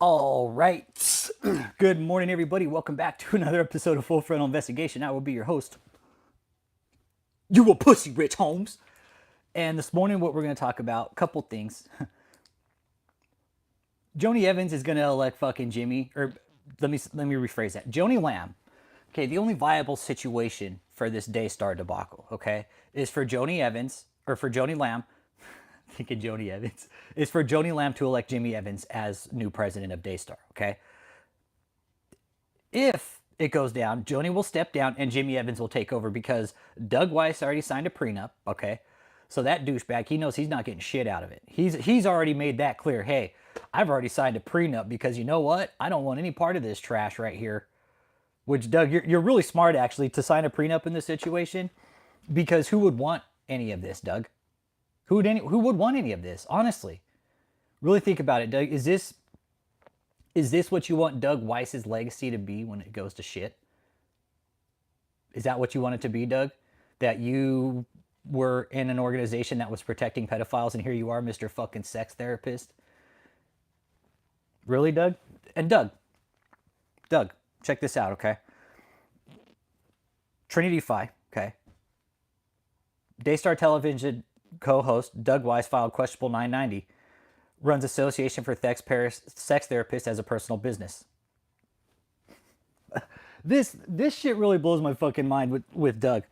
All right. Good morning, everybody. Welcome back to another episode of Full Frontal Investigation. I will be your host. You a pussy, Rich Holmes. And this morning, what we're going to talk about, a couple things. Joni Evans is going to elect fucking Jimmy, or let me rephrase that. Joni Lamb. Okay, the only viable situation for this Daystar debacle, okay, is for Joni Evans, or for Joni Lamb, thinking Joni Evans, is for Joni Lamb to elect Jimmy Evans as new president of Daystar, okay? If it goes down, Joni will step down and Jimmy Evans will take over because Doug Weiss already signed a prenup, okay? So that douchebag, he knows he's not getting shit out of it. He's already made that clear. Hey, I've already signed a prenup because you know what? I don't want any part of this trash right here. Which, Doug, you're really smart, actually, to sign a prenup in this situation, because who would want any of this, Doug? Who would want any of this, honestly? Really think about it, Doug. Is this what you want Doug Weiss's legacy to be when it goes to shit? Is that what you want it to be, Doug? That you were in an organization that was protecting pedophiles, and here you are, Mr. fucking sex therapist? Really, Doug? And Doug, check this out, okay? Trinity Phi, okay? Daystar Television co-host Doug Weiss filed questionable 990. Runs Association for Sex Therapists as a personal business. This shit really blows my fucking mind with Doug.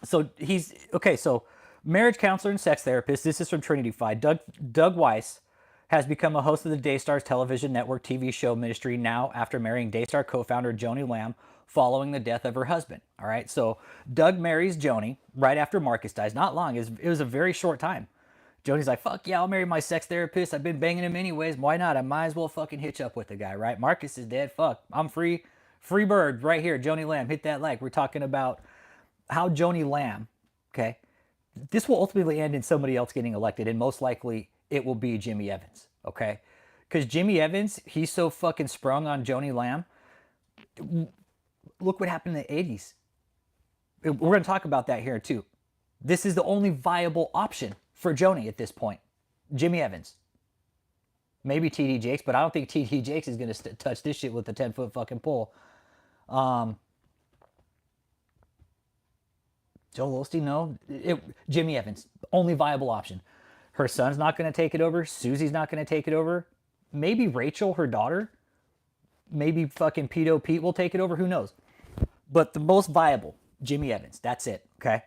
So he's okay. So marriage counselor and sex therapist. This is from Trinity Phi. Doug Weiss has become a host of the Daystar's television network TV show ministry now after marrying Daystar co-founder Joni Lamb following the death of her husband. All right. So Doug marries Joni right after Marcus dies. Not long. It was a very short time. Joni's like, fuck yeah, I'll marry my sex therapist. I've been banging him anyways. Why not? I might as well fucking hitch up with the guy, right? Marcus is dead. Fuck. I'm free. Free bird right here. Joni Lamb. Hit that like. We're talking about how Joni Lamb, okay, this will ultimately end in somebody else getting elected, and most likely it will be Jimmy Evans, okay? Because Jimmy Evans, he's so fucking sprung on Joni Lamb. Look what happened in the 80s. We're going to talk about that here too. This is the only viable option for Joni at this point. Jimmy Evans. Maybe TD Jakes, but I don't think TD Jakes is going to touch this shit with a 10-foot fucking pole. Joel Osteen, no. Jimmy Evans, only viable option. Her son's not going to take it over. Susie's not going to take it over. Maybe Rachel, her daughter. Maybe fucking Pedo Pete will take it over. Who knows? But the most viable, Jimmy Evans. That's it, okay?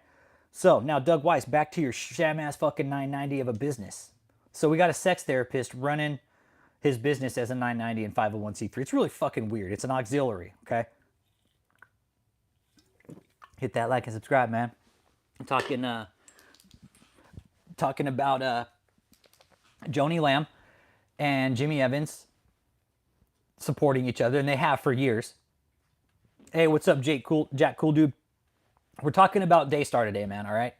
So now, Doug Weiss, back to your sham-ass fucking 990 of a business. So we got a sex therapist running his business as a 990 and 501c3. It's really fucking weird. It's an auxiliary, okay? Hit that like and subscribe, man. I'm talking about Joni Lamb and Jimmy Evans supporting each other, and they have for years. Hey, what's up, Jack Cool Dude? We're talking about Daystar today, man, all right?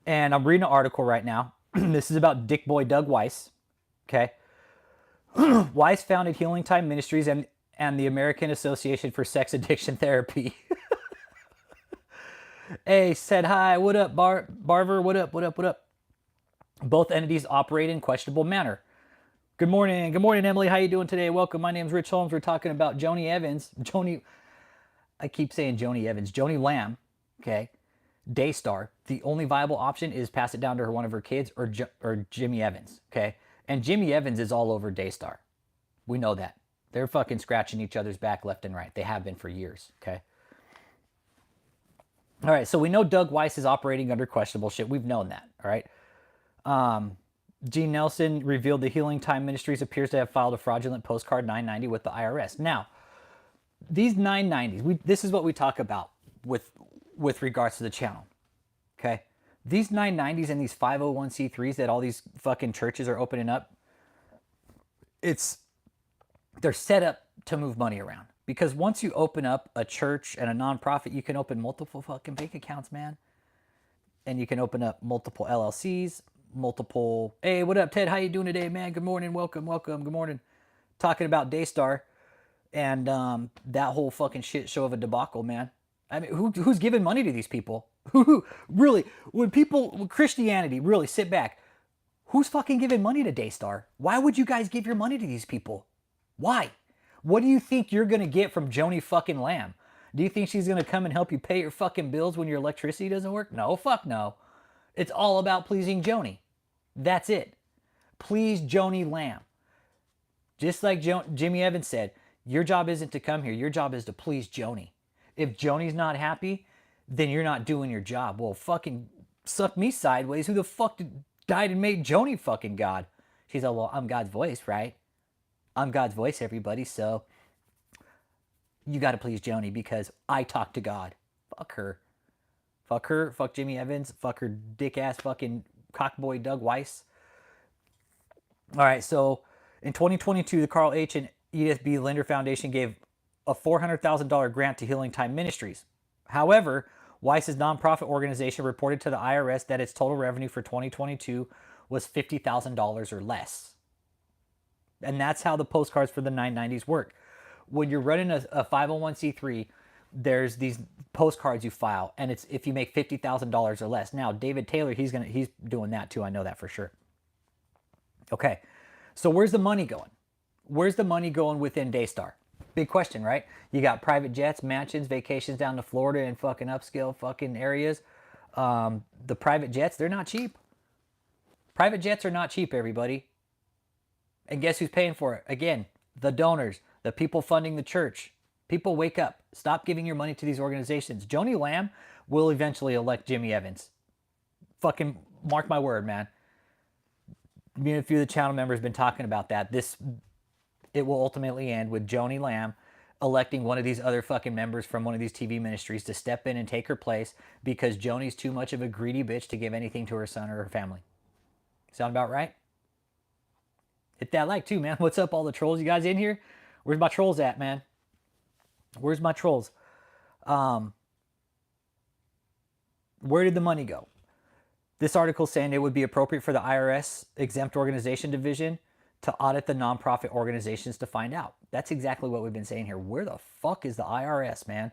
And I'm reading an article right now. This is about Dick Boy Doug Weiss, okay? Weiss founded Healing Time Ministries and the American Association for Sex Addiction Therapy. Hey, said hi. What up, Barver? What up? Both entities operate in questionable manner. Good morning, Emily. How you doing today? Welcome. My name's Rich Holmes. We're talking about Joni Evans. I keep saying Joni Evans. Joni Lamb, okay? Daystar. The only viable option is pass it down to one of her kids or Jimmy Evans, okay? And Jimmy Evans is all over Daystar. We know that. They're fucking scratching each other's back left and right. They have been for years, okay? All right, so we know Doug Weiss is operating under questionable shit. We've known that, all right? Gene Nelson revealed the Healing Time Ministries appears to have filed a fraudulent postcard 990 with the IRS. Now, these 990s, this is what we talk about with regards to the channel, okay? These 990s and these 501c3s that all these fucking churches are opening up, they're set up to move money around. Because once you open up a church and a nonprofit, you can open multiple fucking bank accounts, man. And you can open up multiple LLCs, hey, what up, Ted? How you doing today, man? Good morning. Welcome. Good morning. Talking about Daystar and that whole fucking shit show of a debacle, man. I mean, who's giving money to these people? Who really, when Christianity, really sit back, Who's fucking giving money to Daystar? Why would you guys give your money to these people? Why? What do you think you're going to get from Joni fucking Lamb? Do you think she's going to come and help you pay your fucking bills when your electricity doesn't work? No, fuck no. It's all about pleasing Joni. That's it. Please Joni Lamb. Just like Jimmy Evans said, your job isn't to come here. Your job is to please Joni. If Joni's not happy, then you're not doing your job. Well, fucking suck me sideways. Who the fuck died and made Joni fucking God? She's like, well, I'm God's voice, right? I'm God's voice, everybody. So you got to please Joni because I talk to God. Fuck her. Fuck her. Fuck Jimmy Evans. Fuck her dick ass fucking cockboy Doug Weiss. All right. So in 2022, the Carl H. and Edith B. Linder Foundation gave a $400,000 grant to Healing Time Ministries. However, Weiss's nonprofit organization reported to the IRS that its total revenue for 2022 was $50,000 or less. And that's how the postcards for the 990s work. When you're running a 501c3, there's these postcards you file, and it's if you make $50,000 or less. Now, David Taylor, he's doing that too. I know that for sure. Okay, so where's the money going? Where's the money going within Daystar? Big question, right? You got private jets, mansions, vacations down to Florida and fucking upscale fucking areas. The private jets, they're not cheap. Private jets are not cheap, everybody. And guess who's paying for it? Again, the donors, the people funding the church. People, wake up. Stop giving your money to these organizations. Joni Lamb will eventually elect Jimmy Evans. Fucking mark my word, man. Me and a few of the channel members have been talking about that. It will ultimately end with Joni Lamb electing one of these other fucking members from one of these TV ministries to step in and take her place because Joni's too much of a greedy bitch to give anything to her son or her family. Sound about right? Hit that like too, man. What's up, all the trolls? You guys in here? Where's my trolls at, man? Where's my trolls? Where did the money go? This article saying it would be appropriate for the IRS exempt organization division to audit the nonprofit organizations to find out. That's exactly what we've been saying here. Where the fuck is the IRS, man?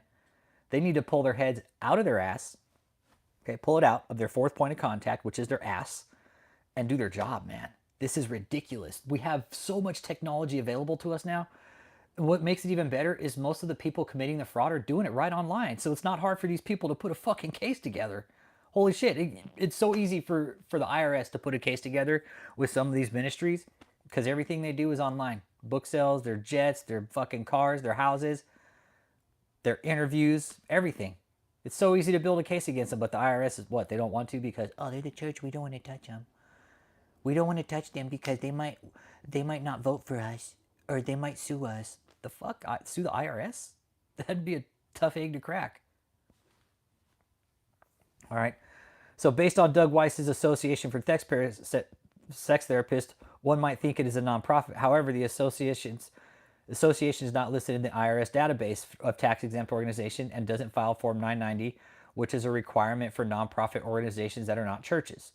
They need to pull their heads out of their ass. Okay, pull it out of their fourth point of contact, which is their ass, and do their job, man. This is ridiculous. We have so much technology available to us now. What makes it even better is most of the people committing the fraud are doing it right online. So it's not hard for these people to put a fucking case together. Holy shit. It's so easy for the IRS to put a case together with some of these ministries because everything they do is online. Book sales, their jets, their fucking cars, their houses, their interviews, everything. It's so easy to build a case against them, but the IRS is what? They don't want to because, oh, they're the church. We don't want to touch them. We don't want to touch them because they might not vote for us or they might sue us. The fuck? Sue the IRS? That'd be a tough egg to crack. All right. So based on Doug Weiss's Association for Sex Therapists, one might think it is a nonprofit. However, the association is not listed in the IRS database of tax-exempt organization and doesn't file Form 990, which is a requirement for nonprofit organizations that are not churches.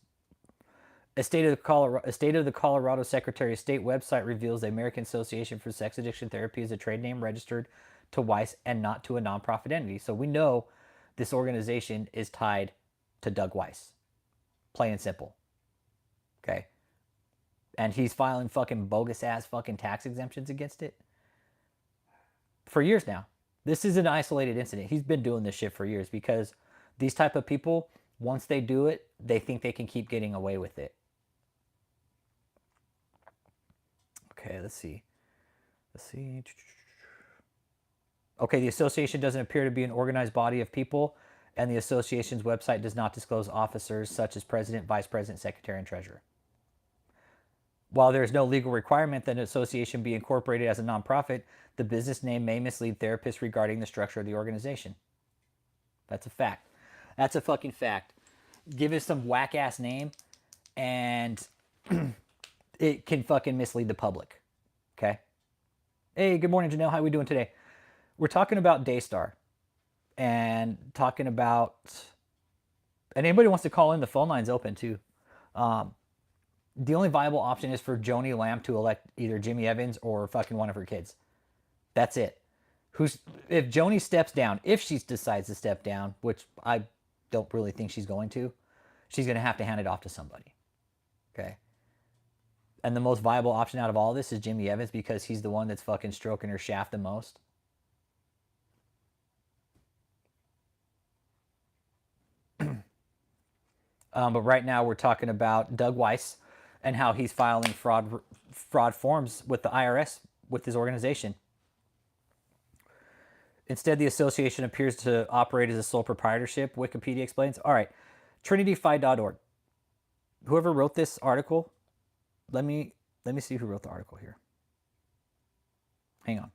A state of the Colorado Secretary of State website reveals the American Association for Sex Addiction Therapy is a trade name registered to Weiss and not to a nonprofit entity. So we know this organization is tied to Doug Weiss. Plain and simple. Okay? And he's filing fucking bogus ass fucking tax exemptions against it for years now. This is an isolated incident. He's been doing this shit for years because these type of people, once they do it, they think they can keep getting away with it. Okay, let's see. Okay, the association doesn't appear to be an organized body of people, and the association's website does not disclose officers such as president, vice president, secretary, and treasurer. While there is no legal requirement that an association be incorporated as a nonprofit, the business name may mislead therapists regarding the structure of the organization. That's a fact. That's a fucking fact. Give it some whack-ass name, and it can fucking mislead the public. Okay? Hey, good morning, Janelle. How are we doing today? We're talking about Daystar. And talking about... And anybody wants to call in, the phone line's open, too. The only viable option is for Joni Lamb to elect either Jimmy Evans or fucking one of her kids. That's it. If Joni steps down, if she decides to step down, which I don't really think she's going to have to hand it off to somebody. Okay? And the most viable option out of all this is Jimmy Evans because he's the one that's fucking stroking her shaft the most. But right now we're talking about Doug Weiss and how he's filing fraud forms with the IRS with his organization. Instead, the association appears to operate as a sole proprietorship, Wikipedia explains. All right, trinityfi.org. Whoever wrote this article, let me see who wrote the article here. Hang on.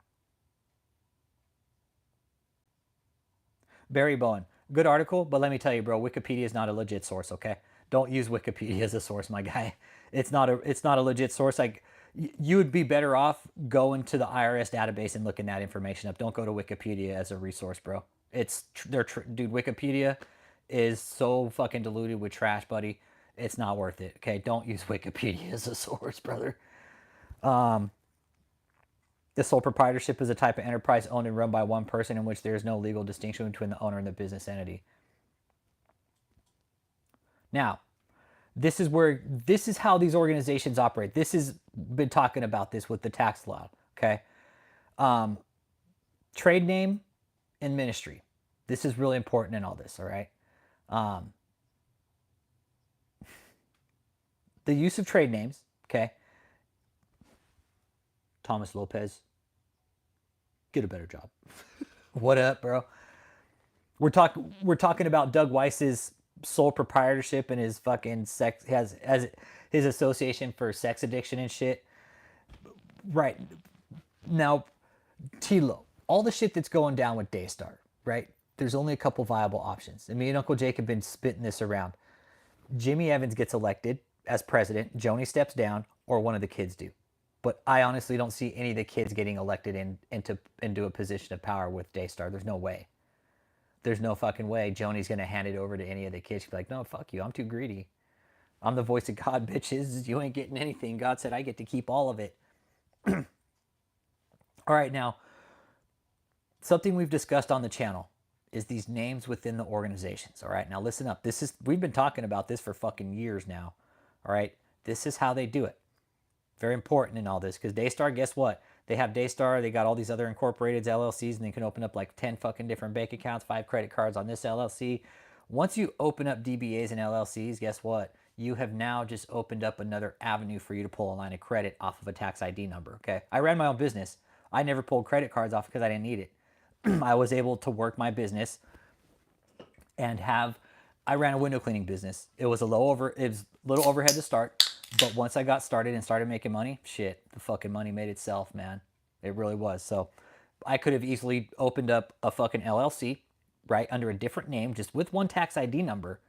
Barry Bowen. Good article, but let me tell you, bro, Wikipedia is not a legit source, okay? Don't use Wikipedia as a source, my guy. It's not a legit source. Like, you would be better off going to the IRS database and looking that information up. Don't go to Wikipedia as a resource, bro. Dude, Wikipedia is so fucking diluted with trash, buddy. It's not worth it. Okay, don't use Wikipedia as a source, brother. The sole proprietorship is a type of enterprise owned and run by one person in which there is no legal distinction between the owner and the business entity. Now, this is how these organizations operate. This has been talking about this with the tax law. Okay, trade name and ministry. This is really important in all this. All right. The use of trade names. Okay. Thomas Lopez, get a better job. What up, bro? We're talking about Doug Weiss's sole proprietorship and his fucking sex has his association for sex addiction and shit. Right. Now, Tilo, all the shit that's going down with Daystar, right? There's only a couple viable options. And me and Uncle Jake have been spitting this around. Jimmy Evans gets elected as president, Joni steps down, or one of the kids do. But I honestly don't see any of the kids getting elected into a position of power with Daystar. There's no way. There's no fucking way Joni's going to hand it over to any of the kids. She'll be like, no, fuck you. I'm too greedy. I'm the voice of God, bitches. You ain't getting anything. God said I get to keep all of it. All right, now, something we've discussed on the channel is these names within the organizations. All right, now listen up. We've been talking about this for fucking years now. All right, this is how they do it. Very important in all this because Daystar, guess what? They have Daystar. They got all these other incorporated LLCs, and they can open up like 10 fucking different bank accounts, 5 credit cards on this LLC. Once you open up DBAs and LLCs, guess what? You have now just opened up another avenue for you to pull a line of credit off of a tax ID number. Okay, I ran my own business. I never pulled credit cards off because I didn't need it. I was able to work my business and I ran a window cleaning business. It was a little overhead to start, but once I got started and started making money, shit, the fucking money made itself, man. It really was. So I could have easily opened up a fucking LLC, right, under a different name, just with one tax ID number,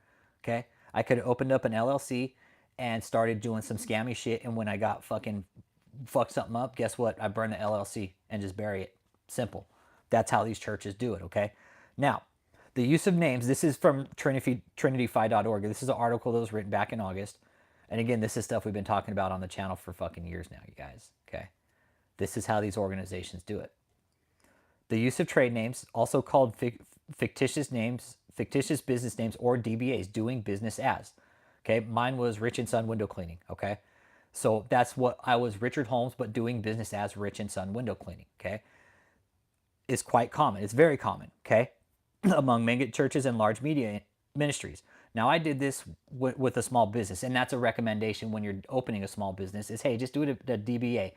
okay? I could have opened up an LLC and started doing some scammy shit, and when I got fucked something up, guess what? I burn the LLC and just bury it. Simple. That's how these churches do it, okay? Now, the use of names, this is from trinityfi.org. This is an article that was written back in August. And again, this is stuff we've been talking about on the channel for fucking years now, you guys, okay? This is how these organizations do it. The use of trade names, also called fictitious names, fictitious business names, or DBAs, doing business as. Okay, mine was Rich and Son Window Cleaning, okay? So that's what I was, Richard Holmes, but doing business as Rich and Son Window Cleaning, okay? Is quite common. It's very common, okay? Among mega churches and large media ministries. Now, I did this with a small business, and that's a recommendation when you're opening a small business is, hey, just do it at DBA.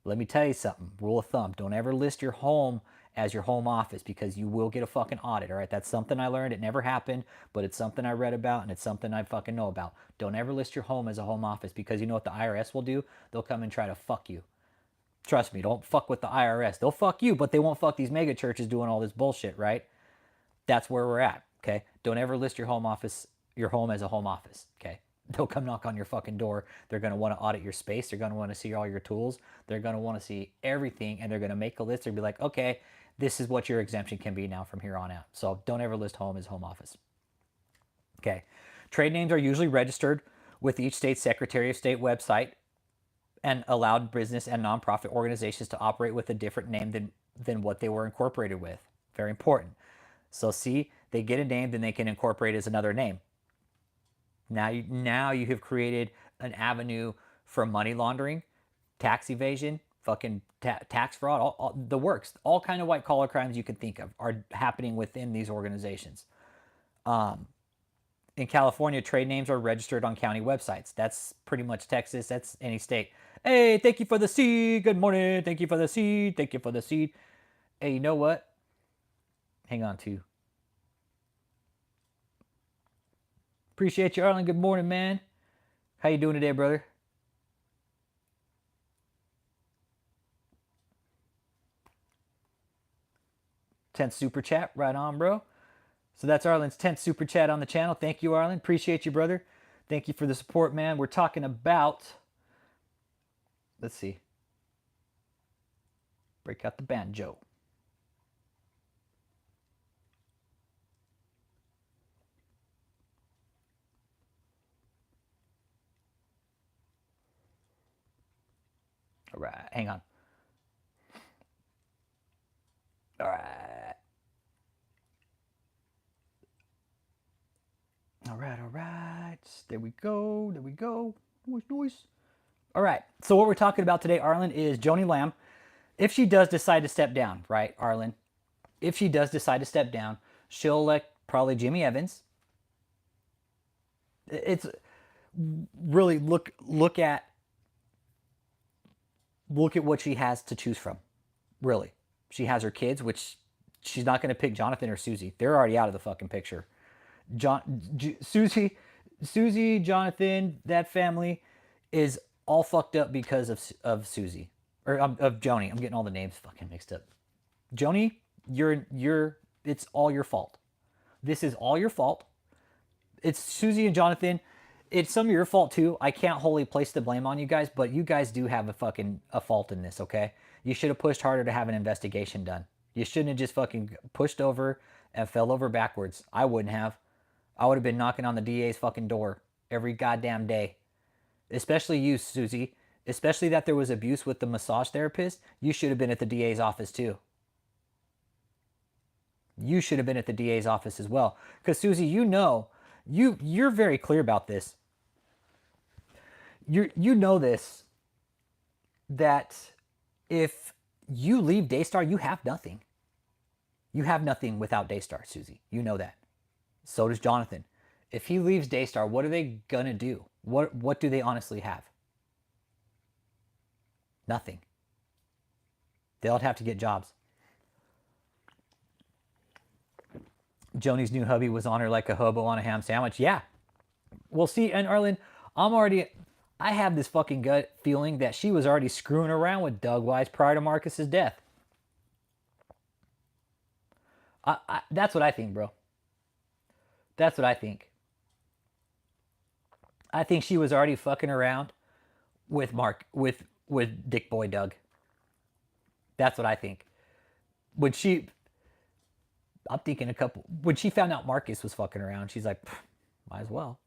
Let me tell you something. Rule of thumb. Don't ever list your home as your home office because you will get a fucking audit, all right? That's something I learned. It never happened, but it's something I read about, and it's something I fucking know about. Don't ever list your home as a home office because you know what the IRS will do? They'll come and try to fuck you. Trust me, don't fuck with the IRS. They'll fuck you, but they won't fuck these mega churches doing all this bullshit, right? That's where we're at, okay? Don't ever list your home as a home office, okay? They'll come knock on your fucking door. They're going to want to audit your space. They're going to want to see all your tools. They're going to want to see everything, and they're going to make a list. They'll be like, okay, this is what your exemption can be now from here on out. So don't ever list home as home office. Okay. Trade names are usually registered with each state's Secretary of State website and allowed business and nonprofit organizations to operate with a different name than what they were incorporated with. Very important. So see, they get a name, then they can incorporate as another name. Now you have created an avenue from money laundering, tax evasion, fucking tax fraud, all the works. All kind of white collar crimes you can think of are happening within these organizations. In California, trade names are registered on county websites. That's pretty much Texas. That's any state. Hey, thank you for the seed. Good morning. Thank you for the seed. Thank you for the seed. Hey, you know what? Hang on, too. Appreciate you, Arlen. Good morning, man. How you doing today, brother? $10th super chat. Right on, bro. So that's Arlen's 10th super chat on the channel. Thank you, Arlen. Appreciate you, brother. Thank you for the support, man. We're talking about... Let's see. Break out the banjo. All right, hang on. All right. All right, all right. There we go. There we go. Noise, noise. All right. So what we're talking about today, Arlen, is Joni Lamb. If she does decide to step down, right, Arlen? If she does decide to step down, she'll elect probably Jimmy Evans. It's really look at what she has to choose from. Really, she has her kids, which she's not going to pick Jonathan or Susie. They're already out of the fucking picture. Susie, Jonathan, that family is all fucked up because of Susie or of Joni. I'm getting all the names fucking mixed up. Joni, it's all your fault. This is all your fault. It's Susie and Jonathan. It's some of your fault too. I can't wholly place the blame on you guys, but you guys do have a fault in this, okay? You should have pushed harder to have an investigation done. You shouldn't have just fucking pushed over and fell over backwards. I wouldn't have. I would have been knocking on the DA's fucking door every goddamn day. Especially you, Susie. Especially that there was abuse with the massage therapist. You should have been at the DA's office too. You should have been at the DA's office as well. Because Susie, you know, you're very clear about this. You know this, that if you leave Daystar, you have nothing. You have nothing without Daystar, Susie. You know that. So does Jonathan. If he leaves Daystar, what are they gonna do? What do they honestly have? Nothing. They'll have to get jobs. Joni's new hubby was on her like a hobo on a ham sandwich. Yeah. Well, see, and Arlen, I have this fucking gut feeling that she was already screwing around with Doug Wise prior to Marcus's death. That's what I think, bro. That's what I think. I think she was already fucking around with with Dick Boy Doug. That's what I think. When she found out Marcus was fucking around, she's like, might as well.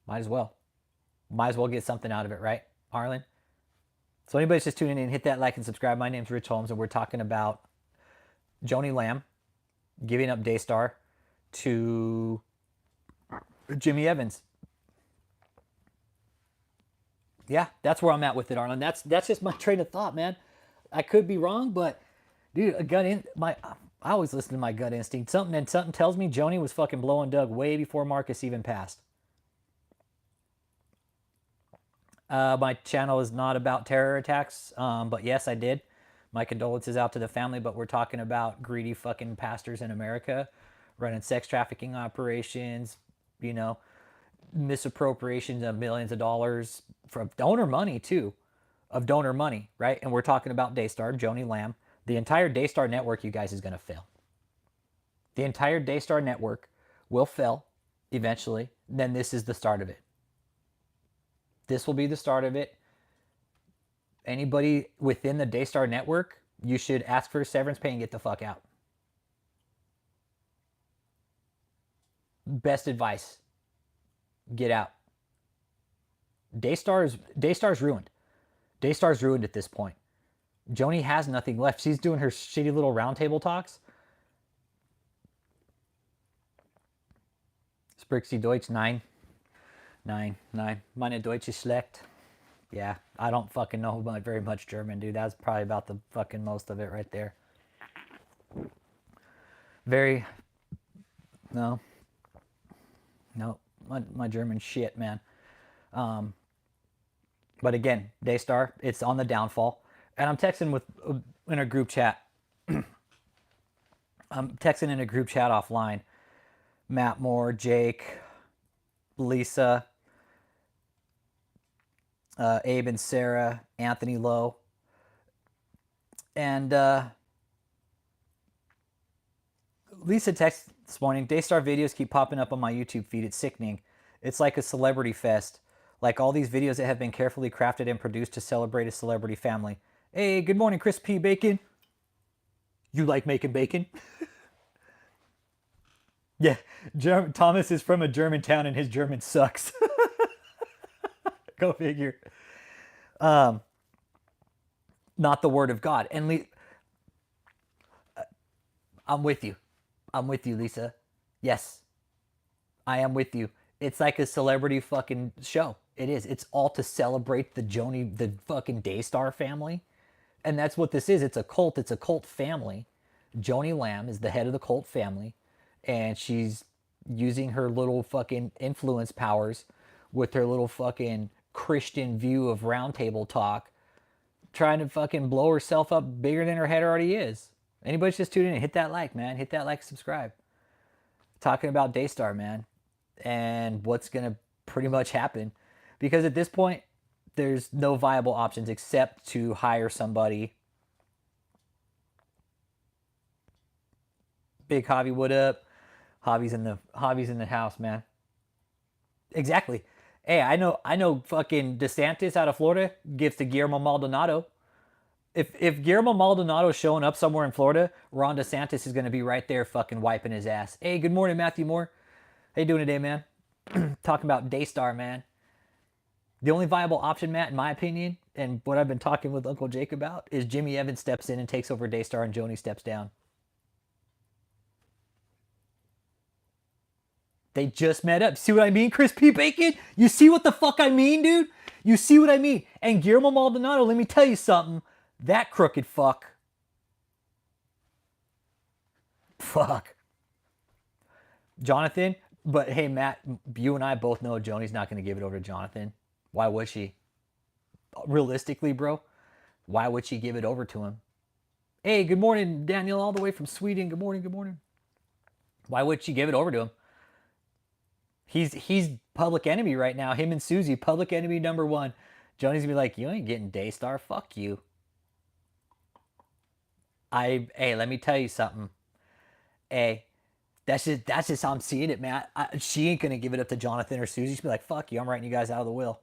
Might as well get something out of it, right, Arlen? So anybody's just tuning in, hit that like and subscribe. My name's Rich Holmes, and we're talking about Joni Lamb giving up Daystar to Jimmy Evans. Yeah, that's where I'm at with it, Arlen. That's just my train of thought, man. I could be wrong, but dude, I always listen to my gut instinct. Something tells me Joni was fucking blowing Doug way before Marcus even passed. My channel is not about terror attacks, but yes, I did. My condolences out to the family, but we're talking about greedy fucking pastors in America running sex trafficking operations, you know, misappropriations of millions of dollars from donor money too, right? And we're talking about Daystar, Joni Lamb. The entire Daystar network, you guys, is going to fail. The entire Daystar network will fail eventually. Then this is the start of it. This will be the start of it. Anybody within the Daystar network, you should ask for severance pay and get the fuck out. Best advice. Get out. Daystar's ruined. Daystar's ruined at this point. Joni has nothing left. She's doing her shitty little roundtable talks. Spricht sie Deutsch? Nein. Meine Deutsch ist schlecht. Yeah, I don't fucking know very much German, dude. That's probably about the fucking most of it right there. Very, no, no, my German shit, man. But again, Daystar, it's on the downfall. And I'm texting with in a group chat. I'm texting in a group chat offline. Matt Moore, Jake, Lisa, Abe and Sarah, Anthony Lowe, and Lisa texted this morning. Daystar videos keep popping up on my YouTube feed. It's sickening. It's like a celebrity fest. Like all these videos that have been carefully crafted and produced to celebrate a celebrity family. Hey, good morning, Chris P. Bacon. You like making bacon? Yeah, Thomas is from a German town and his German sucks. Go figure. Not the word of God. And I'm with you. I'm with you, Lisa. Yes, I am with you. It's like a celebrity fucking show. It is. It's all to celebrate the Joni, the fucking Daystar family. And that's what this is. It's a cult. It's a cult family. Joni Lamb is the head of the cult family. And she's using her little fucking influence powers with her little fucking Christian view of roundtable talk, trying to fucking blow herself up bigger than her head already is. Anybody just tune in, hit that like, man. Hit that like, subscribe. Talking about Daystar, man, and what's gonna pretty much happen, because at this point, there's no viable options except to hire somebody. Big Javi, what up? Javi's in the house, man. Exactly. Hey, I know fucking DeSantis out of Florida gives to Guillermo Maldonado. If Guillermo Maldonado's showing up somewhere in Florida, Ron DeSantis is going to be right there fucking wiping his ass. Hey, good morning, Matthew Moore. How you doing today, man? Talking about Daystar, man. The only viable option, Matt, in my opinion, and what I've been talking with Uncle Jake about, is Jimmy Evans steps in and takes over Daystar and Joni steps down. They just met up. See what I mean, Chris P. Bacon? You see what the fuck I mean, dude? You see what I mean? And Guillermo Maldonado, let me tell you something. That crooked fuck. Fuck. Jonathan, but hey, Matt, you and I both know Joni's not going to give it over to Jonathan. Why would she? Realistically, bro, why would she give it over to him? Hey, good morning, Daniel, all the way from Sweden. Good morning, good morning. Why would she give it over to him? He's public enemy right now. Him and Susie, public enemy number one. Joni's gonna be like, you ain't getting Daystar. Fuck you. Hey, let me tell you something. Hey, that's just how I'm seeing it, man. She ain't gonna give it up to Jonathan or Susie. She'll be like, fuck you, I'm writing you guys out of the will.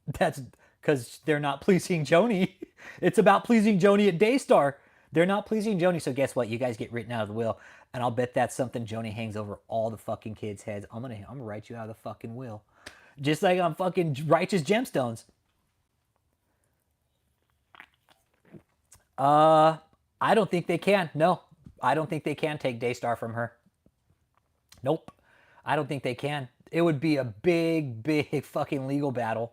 That's because they're not pleasing Joni. It's about pleasing Joni at Daystar. They're not pleasing Joni, so guess what? You guys get written out of the will, and I'll bet that's something Joni hangs over all the fucking kids' heads. I'm gonna write you out of the fucking will, just like on fucking righteous gemstones. I don't think they can. No, I don't think they can take Daystar from her. Nope, I don't think they can. It would be a big, big fucking legal battle.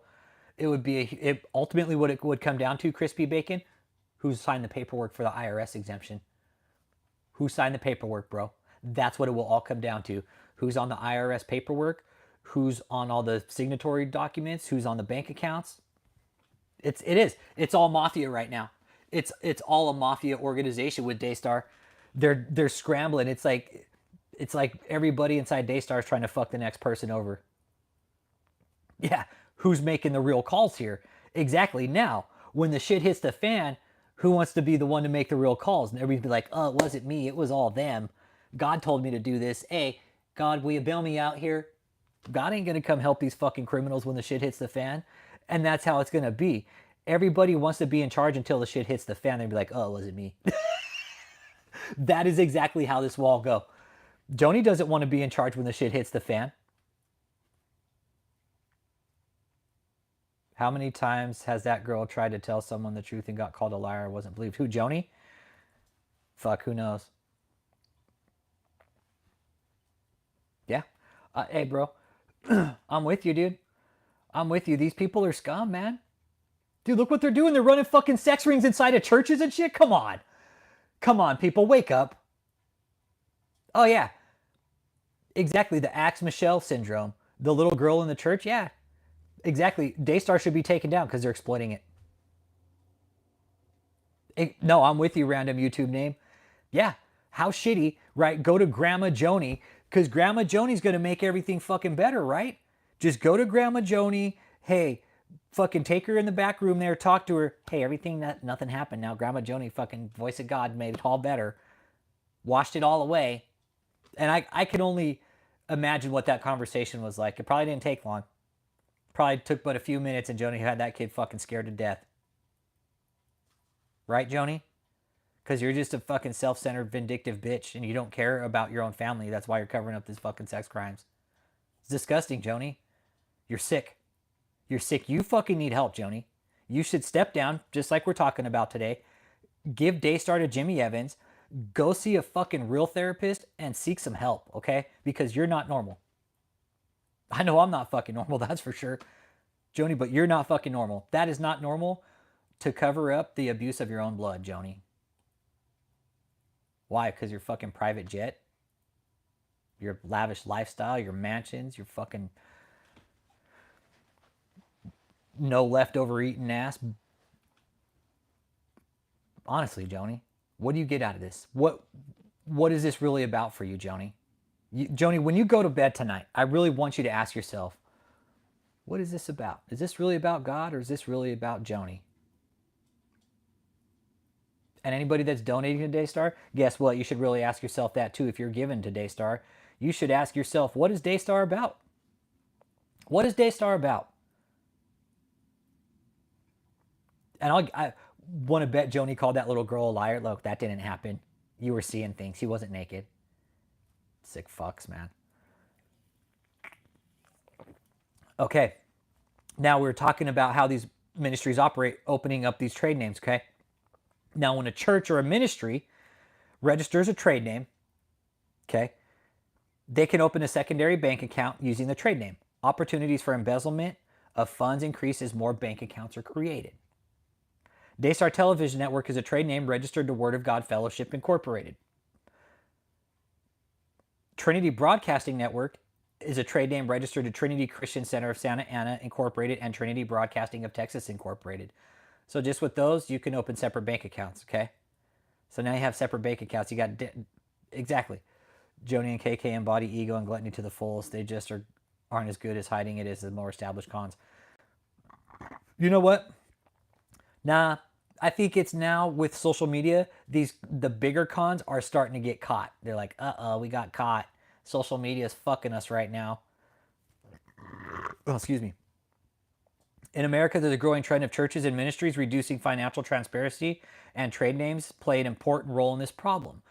It would be ultimately what it would come down to, Crispy Bacon. Who signed the paperwork for the IRS exemption? Who signed the paperwork, bro? That's what it will all come down to. Who's on the IRS paperwork? Who's on all the signatory documents? Who's on the bank accounts? It's all mafia right now. It's all a mafia organization with Daystar. They're scrambling. It's like everybody inside Daystar is trying to fuck the next person over. Yeah, who's making the real calls here? Exactly. Now, when the shit hits the fan, who wants to be the one to make the real calls? And everybody's be like, oh, it wasn't me. It was all them. God told me to do this. Hey, God, will you bail me out here? God ain't going to come help these fucking criminals when the shit hits the fan. And that's how it's going to be. Everybody wants to be in charge until the shit hits the fan. They'll be like, oh, it wasn't me. That is exactly how this will all go. Joni doesn't want to be in charge when the shit hits the fan. How many times has that girl tried to tell someone the truth and got called a liar and wasn't believed? Who, Joni? Fuck, who knows? Yeah. Hey, bro. I'm with you, dude. I'm with you. These people are scum, man. Dude, look what they're doing. They're running fucking sex rings inside of churches and shit. Come on. Come on, people. Wake up. Oh, yeah. Exactly. The Axe Michelle syndrome. The little girl in the church. Yeah. Exactly. Daystar should be taken down because they're exploiting it. No, I'm with you, random YouTube name. Yeah. How shitty, right? Go to Grandma Joni because Grandma Joni's going to make everything fucking better, right? Just go to Grandma Joni. Hey, fucking take her in the back room there, talk to her. Hey, nothing happened. Now Grandma Joni, fucking voice of God, made it all better. Washed it all away. And I can only imagine what that conversation was like. It probably didn't take long. Probably took but a few minutes and Joni had that kid fucking scared to death. Right, Joni? Because you're just a fucking self-centered, vindictive bitch and you don't care about your own family. That's why you're covering up these fucking sex crimes. It's disgusting, Joni. You're sick. You're sick. You fucking need help, Joni. You should step down, just like we're talking about today. Give Daystar to Jimmy Evans. Go see a fucking real therapist and seek some help, okay? Because you're not normal. I know I'm not fucking normal, that's for sure. Joni, but you're not fucking normal. That is not normal to cover up the abuse of your own blood, Joni. Why? Because your fucking private jet? Your lavish lifestyle, your mansions, your fucking no leftover eating ass. Honestly, Joni, what do you get out of this? What is this really about for you, Joni? Joni, when you go to bed tonight, I really want you to ask yourself, what is this about? Is this really about God or is this really about Joni? And anybody that's donating to Daystar, guess what? You should really ask yourself that too if you're given to Daystar. You should ask yourself, what is Daystar about? What is Daystar about? And I want to bet Joni called that little girl a liar. Look, that didn't happen. You were seeing things. He wasn't naked. Sick fucks, man. Okay. Now we're talking about how these ministries operate, opening up these trade names, okay? Now when a church or a ministry registers a trade name, okay, they can open a secondary bank account using the trade name. Opportunities for embezzlement of funds increase as more bank accounts are created. Daystar Television Network is a trade name registered to Word of God Fellowship Incorporated. Trinity Broadcasting Network is a trade name registered to Trinity Christian Center of Santa Ana Incorporated and Trinity Broadcasting of Texas Incorporated. So just with those, you can open separate bank accounts, okay? So now you have separate bank accounts. You got, exactly. Joni and KK embody ego and gluttony to the fullest. They just aren't as good as hiding it as the more established cons. You know what? Nah, I think it's now with social media, the bigger cons are starting to get caught. They're like, we got caught. Social media is fucking us right now. Oh, excuse me. In America, there's a growing trend of churches and ministries reducing financial transparency, and trade names play an important role in this problem.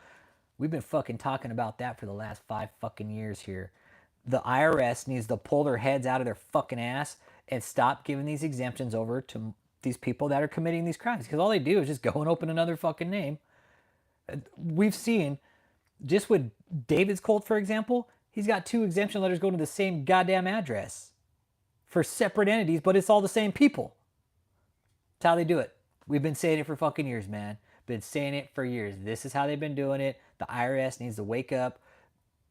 We've been fucking talking about that for the last 5 fucking years here. The IRS needs to pull their heads out of their fucking ass and stop giving these exemptions over to these people that are committing these crimes. Because all they do is just go and open another fucking name. We've seen, just with David's cult, for example, he's got 2 exemption letters going to the same goddamn address for separate entities, but it's all the same people. That's how they do it. We've been saying it for fucking years, man. Been saying it for years. This is how they've been doing it. The IRS needs to wake up.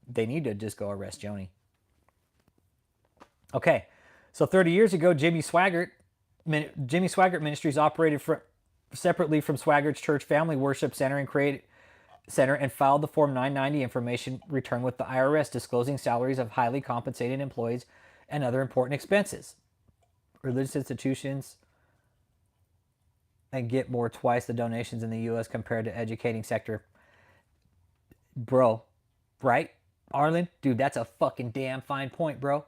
They need to just go arrest Joni. Okay, so 30 years ago, Jimmy Swaggart Ministries operated separately from Swaggart's Church Family Worship Center and filed the Form 990 information return with the IRS disclosing salaries of highly compensated employees and other important expenses. Religious institutions and get more twice the donations in the U.S. compared to educating sector. Bro, right? Arlen? Dude, that's a fucking damn fine point, bro.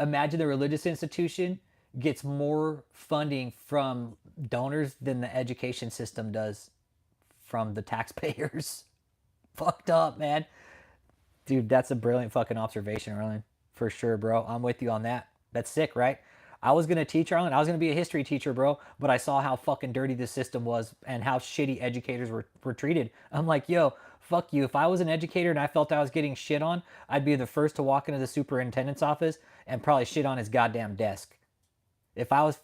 Imagine the religious institution gets more funding from donors than the education system does from the taxpayers. Fucked up, man. Dude, that's a brilliant fucking observation, Arlen. For sure, bro. I'm with you on that. That's sick, right? I was going to teach, Arlen. I was going to be a history teacher, bro. But I saw how fucking dirty the system was and how shitty educators were treated. I'm like, yo, fuck you. If I was an educator and I felt I was getting shit on, I'd be the first to walk into the superintendent's office and probably shit on his goddamn desk. If I was,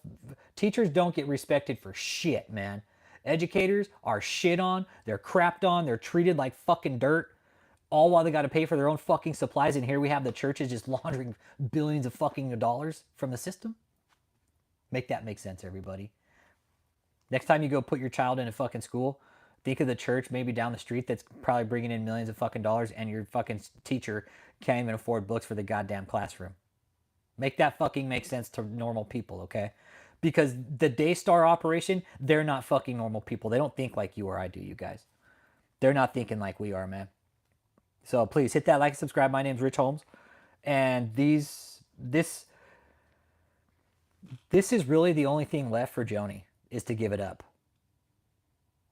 Teachers don't get respected for shit, man. Educators are shit on, they're crapped on, they're treated like fucking dirt, all while they got to pay for their own fucking supplies. And here we have the churches just laundering billions of fucking dollars from the system. Make that make sense, everybody. Next time you go put your child in a fucking school, think of the church maybe down the street that's probably bringing in millions of fucking dollars, and your fucking teacher can't even afford books for the goddamn classroom. Make that fucking make sense to normal people, okay? Because the Daystar operation, they're not fucking normal people. They don't think like you or I do, you guys. They're not thinking like we are, man. So please hit that like and subscribe. My name's Rich Holmes. And this is really the only thing left for Joni, is to give it up.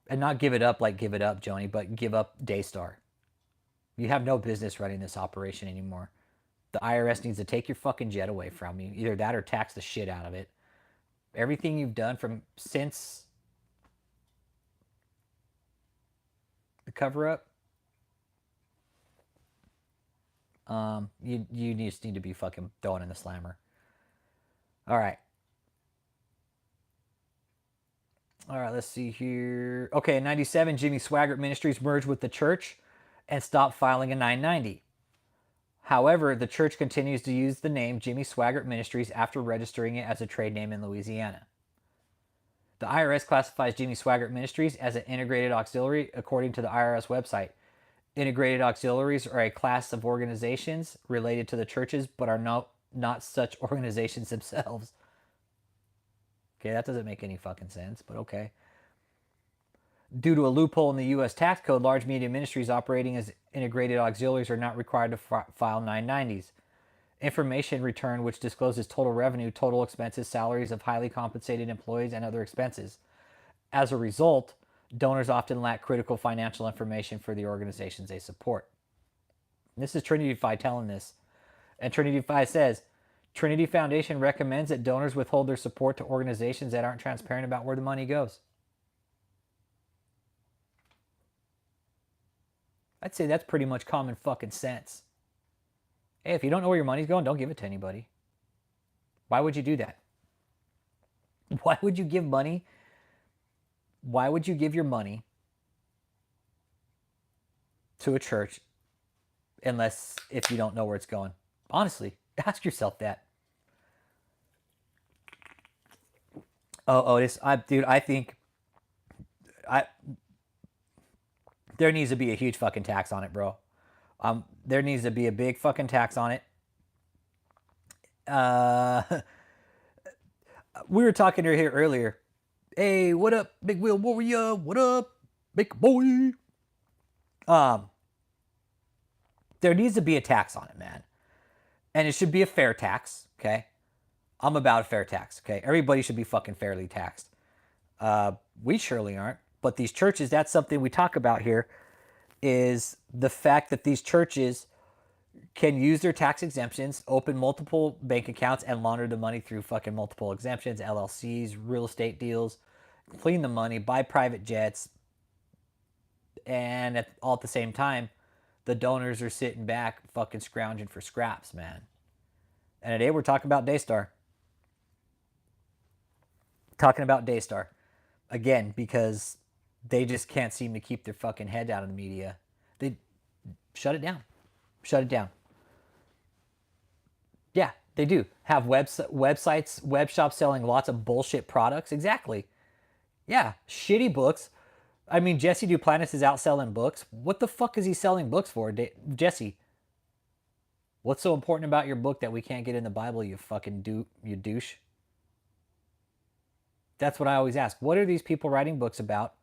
And not give it up like give it up, Joni, but give up Daystar. You have no business running this operation anymore. The IRS needs to take your fucking jet away from you. Either that or tax the shit out of it. Everything you've done since the cover-up, you just need to be fucking throwing in the slammer. All right, let's see here. Okay, in 97, Jimmy Swaggart Ministries merged with the church and stopped filing a 990. However, the church continues to use the name Jimmy Swaggart Ministries after registering it as a trade name in Louisiana. The IRS classifies Jimmy Swaggart Ministries as an integrated auxiliary according to the IRS website. Integrated auxiliaries are a class of organizations related to the churches, but are not such organizations themselves. Okay, that doesn't make any fucking sense, but okay. Due to a loophole in the U.S. tax code, large media ministries operating as integrated auxiliaries are not required to file 990s. Information return which discloses total revenue, total expenses, salaries of highly compensated employees, and other expenses. As a result, donors often lack critical financial information for the organizations they support. This is Trinity Fi telling this. And Trinity Fi says, Trinity Foundation recommends that donors withhold their support to organizations that aren't transparent about where the money goes. I'd say that's pretty much common fucking sense. Hey, if you don't know where your money's going, don't give it to anybody. Why would you do that? Why would you give money? Why would you give your money to a church if you don't know where it's going? Honestly, ask yourself that. I think there needs to be a huge fucking tax on it, bro. There needs to be a big fucking tax on it. We were talking here earlier. Hey, what up, Big Wheel Warrior? What up, big boy? There needs to be a tax on it, man. And it should be a fair tax, okay? I'm about a fair tax, okay? Everybody should be fucking fairly taxed. We surely aren't. But these churches, that's something we talk about here, is the fact that these churches can use their tax exemptions, open multiple bank accounts, and launder the money through fucking multiple exemptions, LLCs, real estate deals, clean the money, buy private jets, and all at the same time, the donors are sitting back fucking scrounging for scraps, man. And today we're talking about Daystar. Talking about Daystar. Again, because they just can't seem to keep their fucking head out of the media. They shut it down. Shut it down. Yeah, they do. Have websites, web shops selling lots of bullshit products. Exactly. Yeah, shitty books. I mean, Jesse Duplantis is out selling books. What the fuck is he selling books for? Jesse, what's so important about your book that we can't get in the Bible, you fucking you douche? That's what I always ask. What are these people writing books about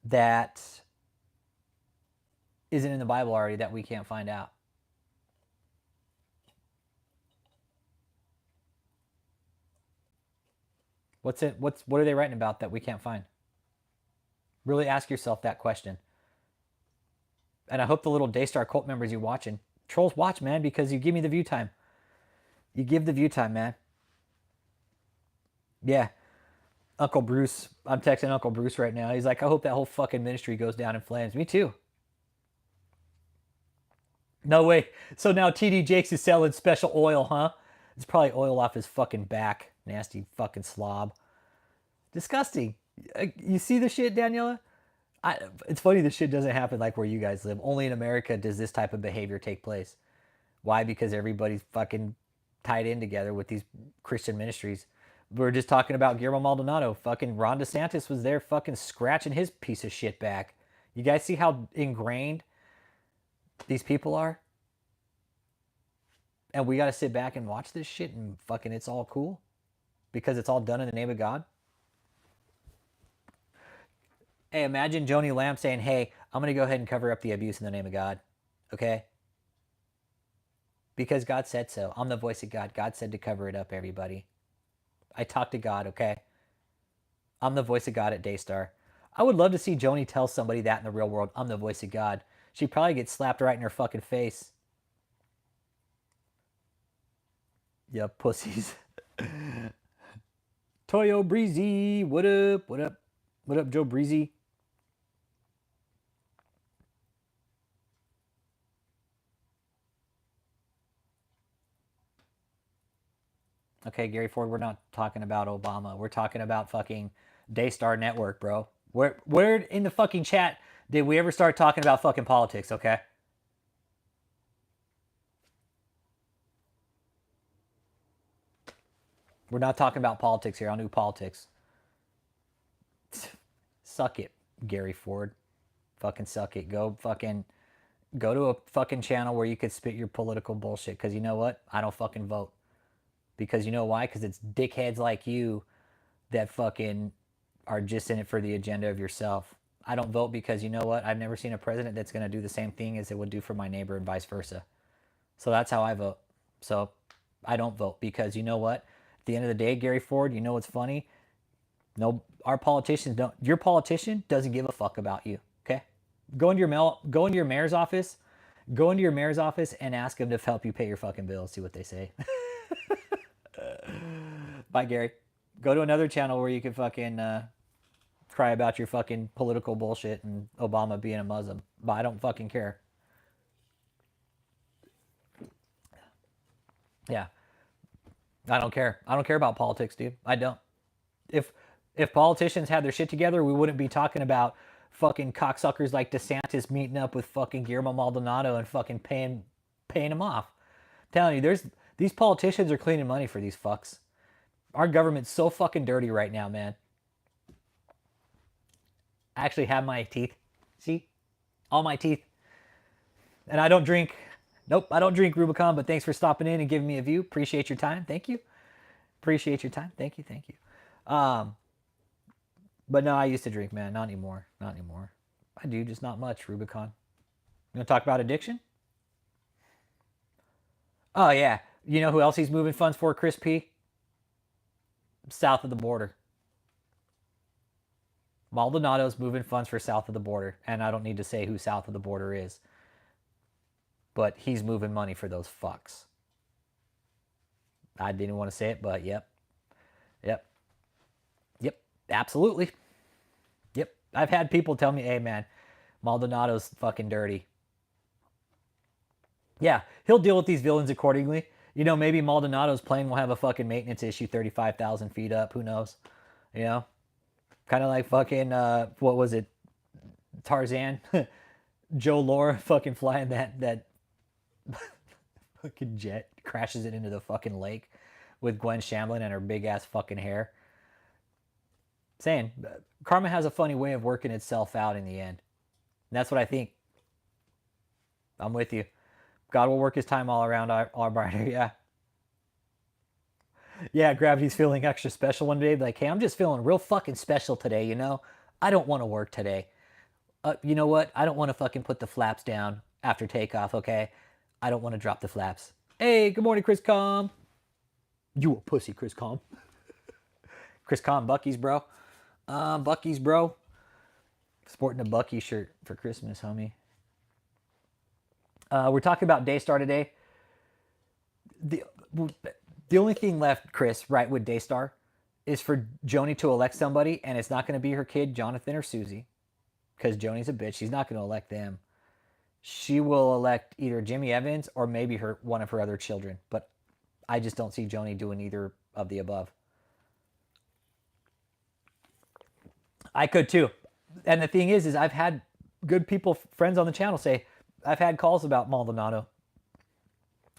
that isn't in the Bible already that we can't find out? What are they writing about that we can't find? Really ask yourself that question. And I hope the little Daystar cult members you watching, trolls watch, man, because you give me the view time. You give the view time, man. Yeah. Uncle Bruce, I'm texting Uncle Bruce right now. He's like, I hope that whole fucking ministry goes down in flames. Me too. No way. So now TD Jakes is selling special oil, huh? It's probably oil off his fucking back. Nasty fucking slob. Disgusting. You see the shit, Daniela? It's funny this shit doesn't happen like where you guys live. Only in America does this type of behavior take place. Why? Because everybody's fucking tied in together with these Christian ministries. We were just talking about Guillermo Maldonado. Fucking Ron DeSantis was there fucking scratching his piece of shit back. You guys see how ingrained these people are? And we got to sit back and watch this shit and fucking it's all cool? Because it's all done in the name of God? Hey, imagine Joni Lamb saying, hey, I'm going to go ahead and cover up the abuse in the name of God. Okay? Because God said so. I'm the voice of God. God said to cover it up, everybody. I talk to God, okay? I'm the voice of God at Daystar. I would love to see Joni tell somebody that in the real world. I'm the voice of God. She'd probably get slapped right in her fucking face. Yeah, pussies. Toyo Breezy, what up? What up? What up, Joe Breezy? Okay, Gary Ford, we're not talking about Obama. We're talking about fucking Daystar Network, bro. Where in the fucking chat did we ever start talking about fucking politics, okay? We're not talking about politics here. I'll do politics. Suck it, Gary Ford. Fucking suck it. Go to a fucking channel where you could spit your political bullshit. Because you know what? I don't fucking vote. Because you know why? Because it's dickheads like you that fucking are just in it for the agenda of yourself. I don't vote because you know what? I've never seen a president that's going to do the same thing as it would do for my neighbor and vice versa. So that's how I vote. So I don't vote because you know what? At the end of the day, Gary Ford, you know what's funny? No, our politicians don't. Your politician doesn't give a fuck about you. Okay, go into your mayor's office, and ask him to help you pay your fucking bills. See what they say. Bye, Gary. Go to another channel where you can fucking cry about your fucking political bullshit and Obama being a Muslim. But I don't fucking care. Yeah, I don't care. I don't care about politics, dude. I don't. If politicians had their shit together, we wouldn't be talking about fucking cocksuckers like DeSantis meeting up with fucking Guillermo Maldonado and fucking paying him off. I'm telling you, these politicians are cleaning money for these fucks. Our government's so fucking dirty right now, man. I actually have my teeth. See? All my teeth. And I don't drink. Nope, I don't drink Rubicon, but thanks for stopping in and giving me a view. Appreciate your time. Thank you. Appreciate your time. Thank you. Thank you. But no, I used to drink, man. Not anymore. Not anymore. I do, just not much. Rubicon. You want to talk about addiction? Oh, yeah. You know who else he's moving funds for, Chris P? South of the border. Maldonado's moving funds for south of the border. And I don't need to say who south of the border is. But he's moving money for those fucks. I didn't want to say it, but yep. Yep. Yep. Absolutely. Yep. I've had people tell me, hey, man, Maldonado's fucking dirty. Yeah, he'll deal with these villains accordingly. You know, maybe Maldonado's plane will have a fucking maintenance issue 35,000 feet up. Who knows? You know? Kind of like fucking, what was it? Tarzan? Joe Laura fucking flying that fucking jet. Crashes it into the fucking lake with Gwen Shamblin and her big ass fucking hair. Saying, karma has a funny way of working itself out in the end. And that's what I think. I'm with you. God will work his time all around our brighter, yeah. Yeah, Gravity's feeling extra special one day. Like, hey, I'm just feeling real fucking special today, you know? I don't want to work today. You know what? I don't want to fucking put the flaps down after takeoff, okay? I don't want to drop the flaps. Hey, good morning, Chris Com. You a pussy, Chris Com. Chris Com, Bucky's, bro. Bucky's, bro. Sporting a Bucky shirt for Christmas, homie. We're talking about Daystar today. The only thing left, Chris, right, with Daystar is for Joni to elect somebody, and it's not going to be her kid, Jonathan or Susie, because Joni's a bitch. She's not going to elect them. She will elect either Jimmy Evans or maybe one of her other children. But I just don't see Joni doing either of the above. I could too. And the thing is I've had good people, friends on the channel say, I've had calls about Maldonado.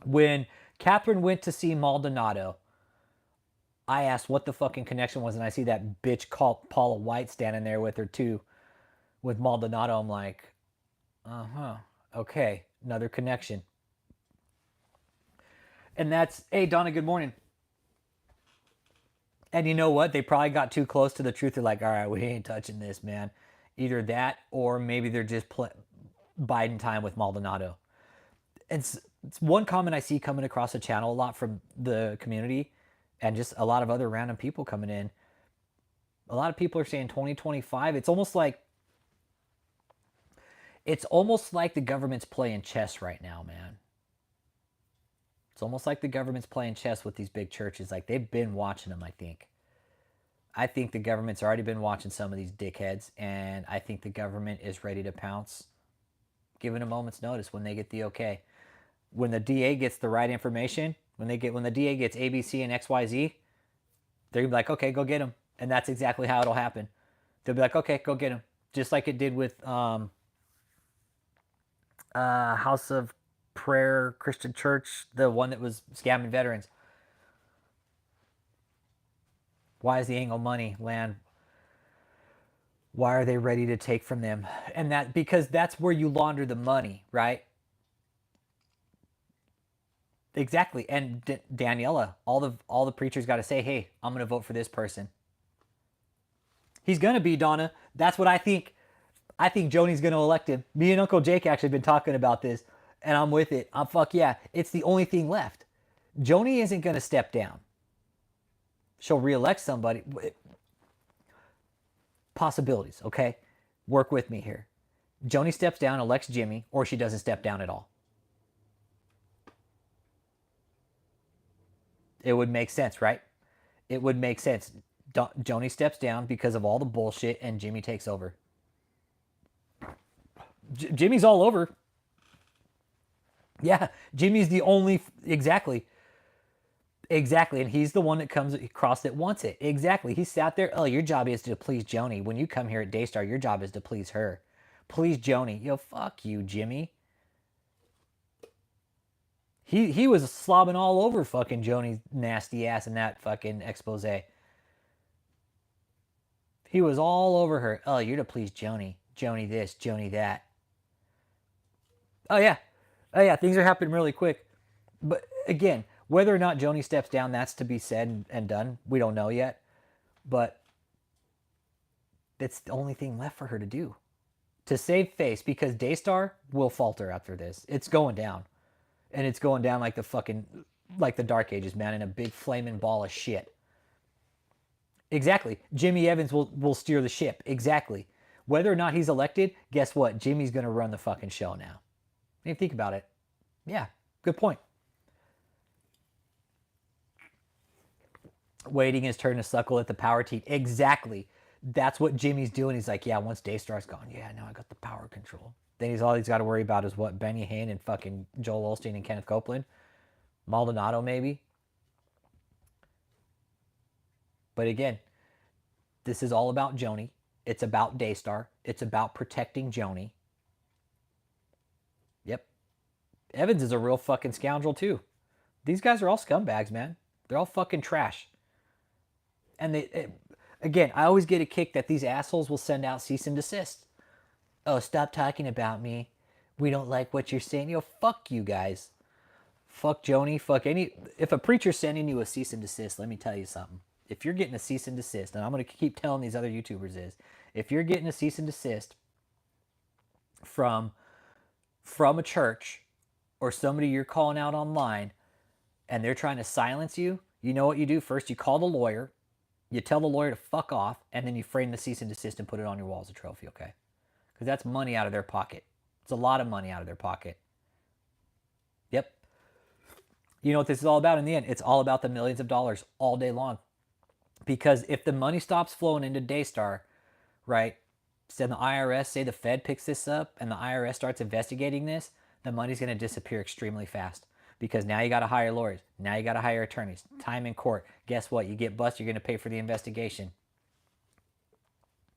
When Catherine went to see Maldonado, I asked what the fucking connection was, and I see that bitch called Paula White standing there with her too, with Maldonado. I'm like, okay, another connection. And that's, hey, Donna, good morning. And you know what? They probably got too close to the truth. They're like, all right, we ain't touching this, man. Either that, or maybe they're just biding time with Maldonado. And it's one comment I see coming across the channel a lot from the community and just a lot of other random people coming in. A lot of people are saying 2025. It's almost like the government's playing chess right now, man. It's almost like the government's playing chess with these big churches. Like, they've been watching them, I think. I think the government's already been watching some of these dickheads, and I think the government is ready to pounce, given a moment's notice when they get the okay. When the DA gets the right information, when the DA gets ABC and XYZ, they're going to be like, okay, go get him. And that's exactly how it'll happen. They'll be like, okay, go get him. Just like it did with House of Prayer Christian Church, the one that was scamming veterans. Why is the angle money land? Why are they ready to take from them? And that, because that's where you launder the money, right? Exactly. And Daniela, all the preachers got to say, hey, I'm going to vote for this person. He's going to be, Donna. That's what I think. I think Joni's going to elect him. Me and Uncle Jake actually been talking about this, and I'm with it. Fuck yeah. It's the only thing left. Joni isn't going to step down. She'll reelect somebody. Possibilities, okay? Work with me here. Joni steps down, elects Jimmy, or she doesn't step down at all. It would make sense, right? It would make sense. Joni steps down because of all the bullshit, and Jimmy takes over. Jimmy's all over. Yeah, Jimmy's the only... Exactly. And he's the one that comes across that wants it. Exactly. He sat there. Oh, your job is to please Joni. When you come here at Daystar, your job is to please her. Please Joni. Yo, fuck you, Jimmy. He was slobbing all over fucking Joni's nasty ass in that fucking expose. He was all over her. Oh, you're to please Joni. Joni this, Joni that. Oh, yeah. Things are happening really quick. But again, whether or not Joni steps down, that's to be said and done. We don't know yet. But it's the only thing left for her to do. To save face, because Daystar will falter after this. It's going down. And it's going down like the Dark Ages, man, in a big flaming ball of shit. Exactly. Jimmy Evans will steer the ship. Exactly. Whether or not he's elected, guess what? Jimmy's going to run the fucking show now. When you think about it. Yeah, good point. Waiting his turn to suckle at the power teat. Exactly. That's what Jimmy's doing. He's like, yeah, once Daystar's gone, yeah, now I got the power control. Then all he's got to worry about is what? Benny Hinn and fucking Joel Osteen and Kenneth Copeland? Maldonado, maybe? But again, this is all about Joni. It's about Daystar. It's about protecting Joni. Yep. Evans is a real fucking scoundrel, too. These guys are all scumbags, man. They're all fucking trash. And again, I always get a kick that these assholes will send out cease and desist. Oh, stop talking about me. We don't like what you're saying. Yo, fuck you guys. Fuck Joni. Fuck any... If a preacher's sending you a cease and desist, let me tell you something. If you're getting a cease and desist, and I'm going to keep telling these other YouTubers is, if you're getting a cease and desist from a church or somebody you're calling out online and they're trying to silence you, you know what you do? First, you call the lawyer, you tell the lawyer to fuck off, and then you frame the cease and desist and put it on your wall as a trophy, okay? Because that's money out of their pocket. It's a lot of money out of their pocket. Yep. You know what this is all about in the end? It's all about the millions of dollars all day long. Because if the money stops flowing into Daystar, right, say the IRS, say the Fed picks this up and the IRS starts investigating this, the money's going to disappear extremely fast. Because now you got to hire lawyers. Now you got to hire attorneys. Time in court. Guess what? You get busted, you're going to pay for the investigation.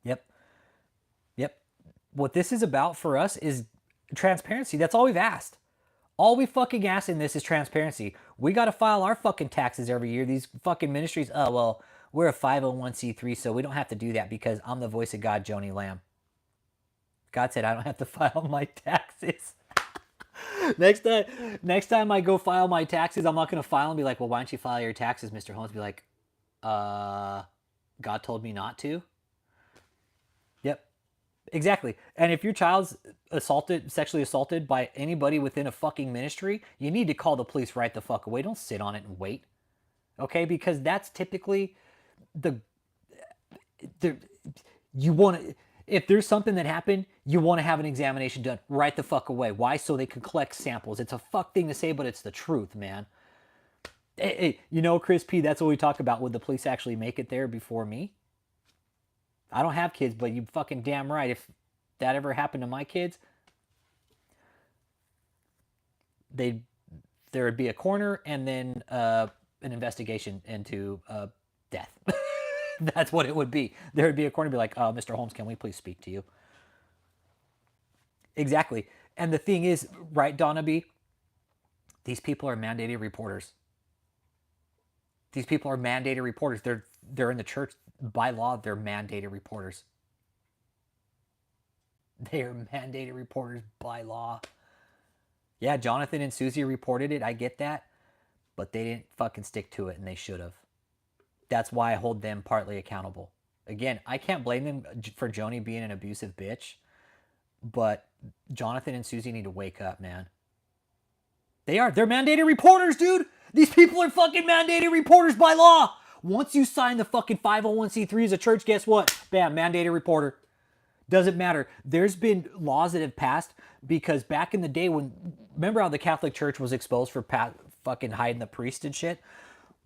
Yep. Yep. What this is about for us is transparency. That's all we've asked. All we fucking ask in this is transparency. We got to file our fucking taxes every year. These fucking ministries, oh, well, we're a 501c3, so we don't have to do that because I'm the voice of God, Joni Lamb. God said I don't have to file my taxes. next time I go file my taxes, I'm not going to file and be like, well, why don't you file your taxes, Mr. Holmes? Be like, God told me not to. Yep. Exactly. And if your child's sexually assaulted by anybody within a fucking ministry, you need to call the police right the fuck away. Don't sit on it and wait. Okay? Because that's typically the you want to, if there's something that happened, you want to have an examination done right the fuck away. Why? So they can collect samples. It's a fuck thing to say, but it's the truth, man. Hey, you know, Chris P, that's what we talk about. Would the police actually make it there before me? I don't have kids, but you fucking damn right. If that ever happened to my kids, there would be a coroner and then an investigation into death. That's what it would be. There would be a coroner be like, Mr. Holmes, can we please speak to you? Exactly. And the thing is, right, Donna B, these people are mandated reporters. These people are mandated reporters. They're in the church by law. They're mandated reporters. They are mandated reporters by law. Yeah, Jonathan and Susie reported it. I get that. But they didn't fucking stick to it, and they should have. That's why I hold them partly accountable. Again, I can't blame them for Joni being an abusive bitch. But Jonathan and Susie need to wake up, man. They're mandated reporters, dude. These people are fucking mandated reporters by law. Once you sign the fucking 501c3 as a church, guess what? Bam, mandated reporter. Doesn't matter. There's been laws that have passed because back in the day remember how the Catholic Church was exposed for fucking hiding the priest and shit?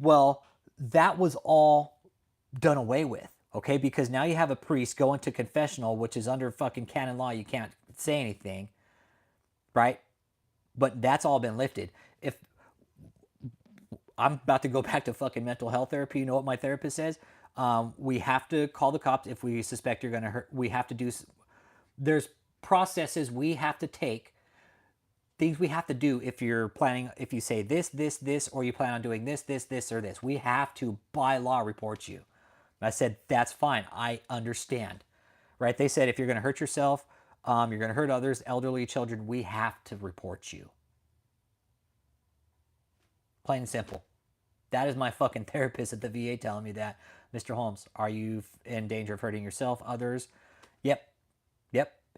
Well, that was all done away with, okay? Because now you have a priest going to confessional, which is under fucking canon law. You can't say anything, right? But that's all been lifted. If I'm about to go back to fucking mental health therapy, you know what my therapist says? We have to call the cops if we suspect you're going to hurt. We have to do, there's processes we have to take, things we have to do if you're planning, if you say this, or you plan on doing this, or this. We have to, by law, report you. I said, that's fine. I understand. Right? They said if you're going to hurt yourself, you're going to hurt others, elderly, children, we have to report you. Plain and simple. That is my fucking therapist at the VA telling me that. Mr. Holmes, are you in danger of hurting yourself, others? Yep,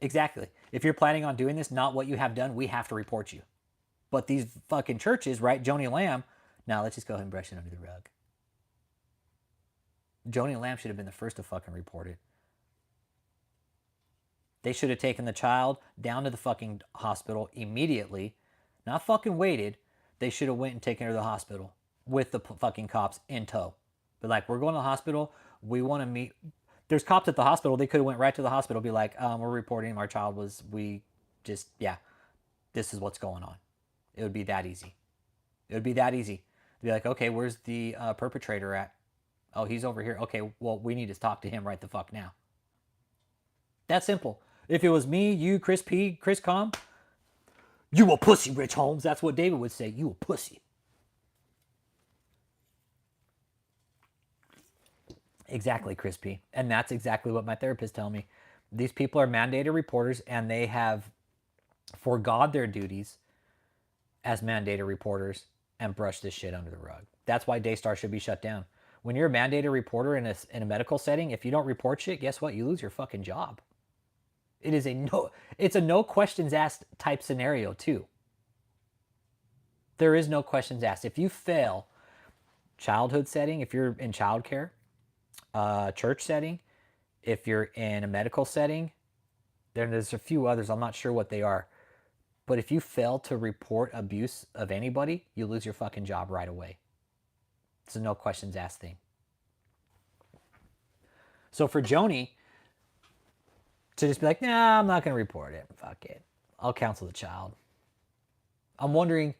exactly. If you're planning on doing this, not what you have done, we have to report you. But these fucking churches, right, Joni Lamb, now let's just go ahead and brush it under the rug. Joni Lamb should have been the first to fucking report it. They should have taken the child down to the fucking hospital immediately, not fucking waited. They should have went and taken her to the hospital with the fucking cops in tow. But like, we're going to the hospital. We want to meet. There's cops at the hospital. They could have went right to the hospital. Be like, we're reporting our child was, this is what's going on. It would be that easy. It would be that easy. To be like, okay, where's the perpetrator at? Oh, he's over here. Okay, well, we need to talk to him right the fuck now. That's simple. If it was me, you, Chris P, Chris Com, you a pussy, Rich Holmes. That's what David would say. You a pussy. Exactly, Chris P. And that's exactly what my therapist told me. These people are mandated reporters and they have forgone their duties as mandated reporters and brushed this shit under the rug. That's why Daystar should be shut down. When you're a mandated reporter in a medical setting, if you don't report shit, guess what? You lose your fucking job. It's a no questions asked type scenario too. There is no questions asked. If you fail, childhood setting, if you're in childcare, church setting, if you're in a medical setting, there's a few others, I'm not sure what they are. But if you fail to report abuse of anybody, you lose your fucking job right away. It's a no questions asked thing. So for Joni to just be like, nah, I'm not going to report it. Fuck it. I'll counsel the child. I'm wondering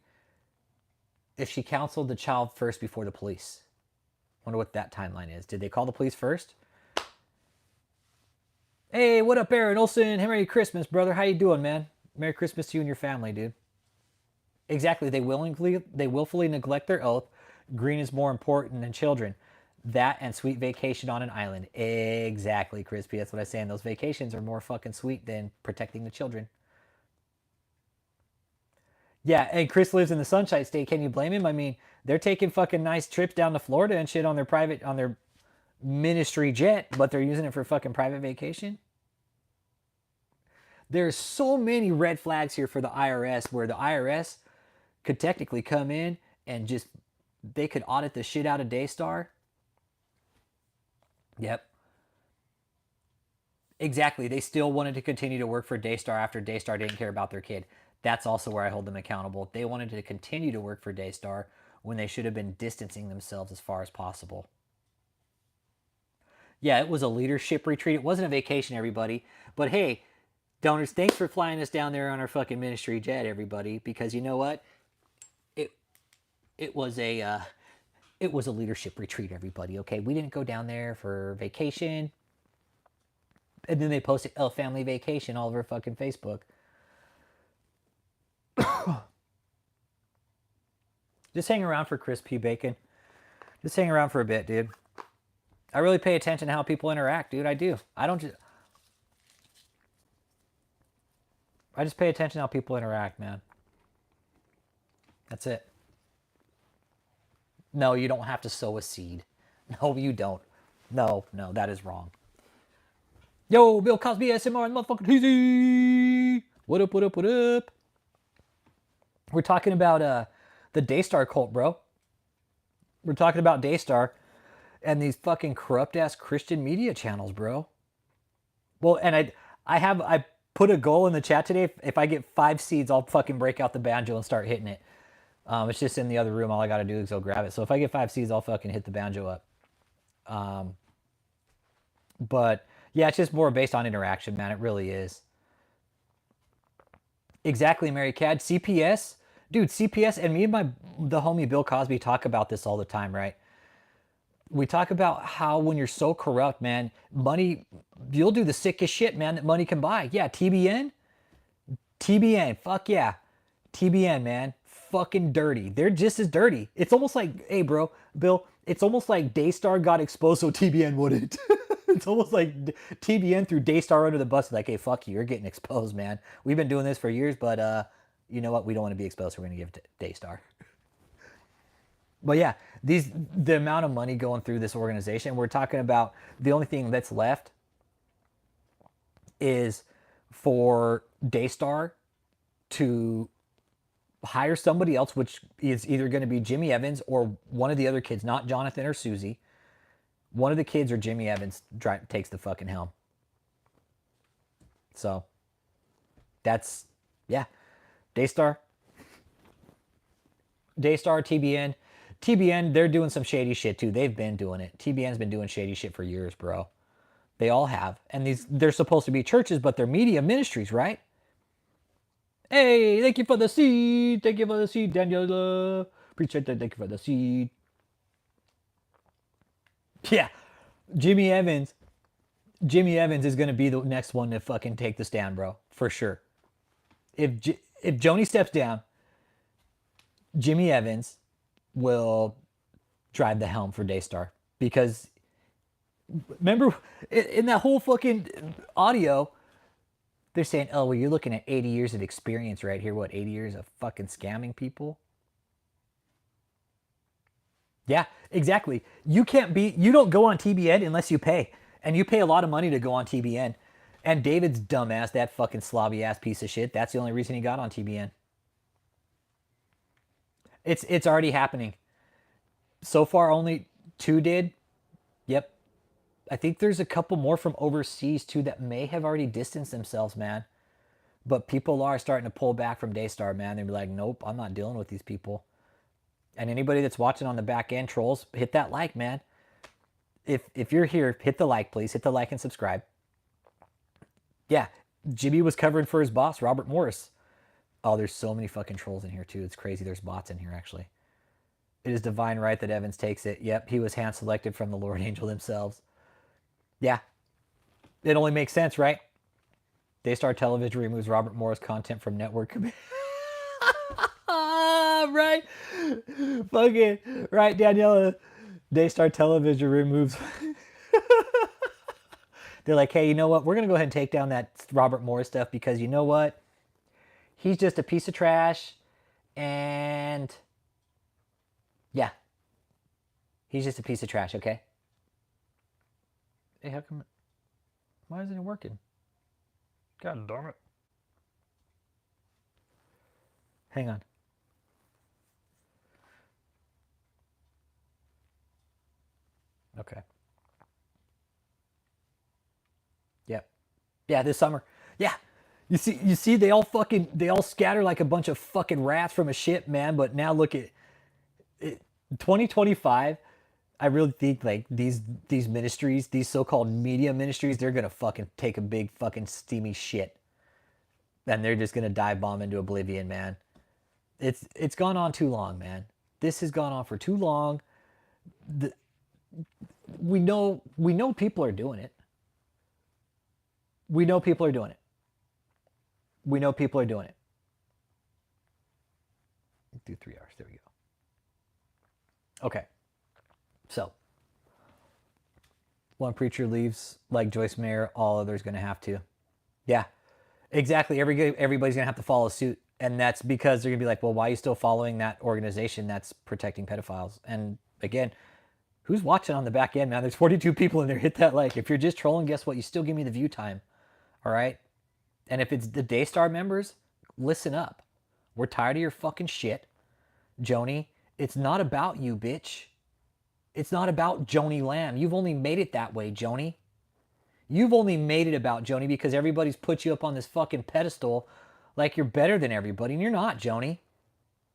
if she counseled the child first before the police. Wonder what that timeline is. Did they call the police first? Hey, what up, Aaron Olson? Hey, Merry Christmas, brother. How you doing, man? Merry Christmas to you and your family, dude. Exactly. They willfully neglect their oath. Green is more important than children. That and sweet vacation on an island. Exactly, Crispy. That's what I say. And those vacations are more fucking sweet than protecting the children. Yeah, and Chris lives in the Sunshine State. Can you blame him? I mean, they're taking fucking nice trips down to Florida and shit on their ministry jet, but they're using it for fucking private vacation. There's so many red flags here for the IRS where the IRS could technically come in and just they could audit the shit out of Daystar. Yep. Exactly. They still wanted to continue to work for Daystar after Daystar didn't care about their kid. That's also where I hold them accountable. They wanted to continue to work for Daystar when they should have been distancing themselves as far as possible. Yeah, it was a leadership retreat. It wasn't a vacation, everybody. But hey, donors, thanks for flying us down there on our fucking ministry jet, everybody. Because you know what? It it was a it was a leadership retreat, everybody. Okay, we didn't go down there for vacation, and then they posted a family vacation all over fucking Facebook. Just hang around for crispy bacon. Just hang around for a bit, dude. I really pay attention to how people interact, dude. I do. I just pay attention to how people interact, man. That's it. No, you don't have to sow a seed. No, you don't. No, no, that is wrong. Yo, Bill Cosby SMR and motherfucking Easy. What up, what up, what up? We're talking about the Daystar cult, bro. We're talking about Daystar and these fucking corrupt ass Christian media channels, bro. Well, and I put a goal in the chat today. If I get 5 seeds, I'll fucking break out the banjo and start hitting it. It's just in the other room. All I gotta do is go grab it. So if I get 5 seeds, I'll fucking hit the banjo up. But yeah, it's just more based on interaction, man. It really is. Exactly, Mary Cad. CPS, dude. CPS and me and the homie Bill Cosby talk about this all the time, right? We talk about how when you're so corrupt, man, money, you'll do the sickest shit, man, that money can buy. Yeah, TBN, fuck yeah. TBN, man, fucking dirty. They're just as dirty. It's almost like, hey, bro, Bill, it's almost like Daystar got exposed so TBN wouldn't. It's almost like TBN threw Daystar under the bus. Like, hey, fuck you, you're getting exposed, man. We've been doing this for years, but you know what? We don't want to be exposed, so we're going to give it to Daystar. But yeah, the amount of money going through this organization, we're talking about the only thing that's left is for Daystar to hire somebody else, which is either going to be Jimmy Evans or one of the other kids, not Jonathan or Susie. One of the kids or Jimmy Evans takes the fucking helm. So that's, yeah, Daystar, TBN. TBN, they're doing some shady shit too. They've been doing it. TBN's been doing shady shit for years, bro. They all have. And they're supposed to be churches, but they're media ministries, right? Hey, thank you for the seed. Thank you for the seed, Daniela. Appreciate that. Thank you for the seed. Yeah. Jimmy Evans. Jimmy Evans is going to be the next one to fucking take the stand, bro. For sure. If Joni steps down, Jimmy Evans will drive the helm for Daystar. Because remember in that whole fucking audio, they're saying, oh, well, you're looking at 80 years of experience right here. What, 80 years of fucking scamming people? Yeah, exactly. You don't go on TBN unless you pay. And you pay a lot of money to go on TBN. And David's dumbass, that fucking slobby ass piece of shit, that's the only reason he got on TBN. It's already happening. So far, only 2 did. Yep. I think there's a couple more from overseas too that may have already distanced themselves, man. But people are starting to pull back from Daystar, man. They're like, nope, I'm not dealing with these people. And anybody that's watching on the back end, trolls, hit that like, man. If you're here, hit the like, please. Hit the like and subscribe. Yeah, Jimmy was covering for his boss, Robert Morris. Oh, there's so many fucking trolls in here too. It's crazy. There's bots in here actually. It is divine right that Evans takes it. Yep, he was hand selected from the Lord Angel themselves. Yeah. It only makes sense, right? Daystar Television removes Robert Morris content from network. Right? Fucking right, Daniela. Daystar Television removes. They're like, hey, you know what? We're gonna go ahead and take down that Robert Morris stuff because you know what? He's just a piece of trash, and yeah, he's just a piece of trash. Okay. Hey, how come? Why isn't it working? God darn it! Hang on. Okay. Yep. Yeah, this summer. Yeah. You see, they all scatter like a bunch of fucking rats from a ship, man. But now look at it, 2025. I really think like these ministries, these so-called media ministries, they're gonna fucking take a big fucking steamy shit, and they're just gonna dive bomb into oblivion, man. It's gone on too long, man. This has gone on for too long. The, we know people are doing it. We know people are doing it. We know people are doing it. Do 3 hours. There we go. Okay. So one preacher leaves like Joyce Mayer, all others gonna have to. Yeah, exactly. Everybody's gonna have to follow suit, and that's because they're gonna be like, well, why are you still following that organization that's protecting pedophiles? And again, who's watching on the back end, man? There's 42 people in there. Hit that like. If you're just trolling, guess what? You still give me the view time. All right. And if it's the Daystar members, listen up. We're tired of your fucking shit, Joni. It's not about you, bitch. It's not about Joni Lamb. You've only made it that way, Joni. You've only made it about Joni because everybody's put you up on this fucking pedestal like you're better than everybody, and you're not, Joni.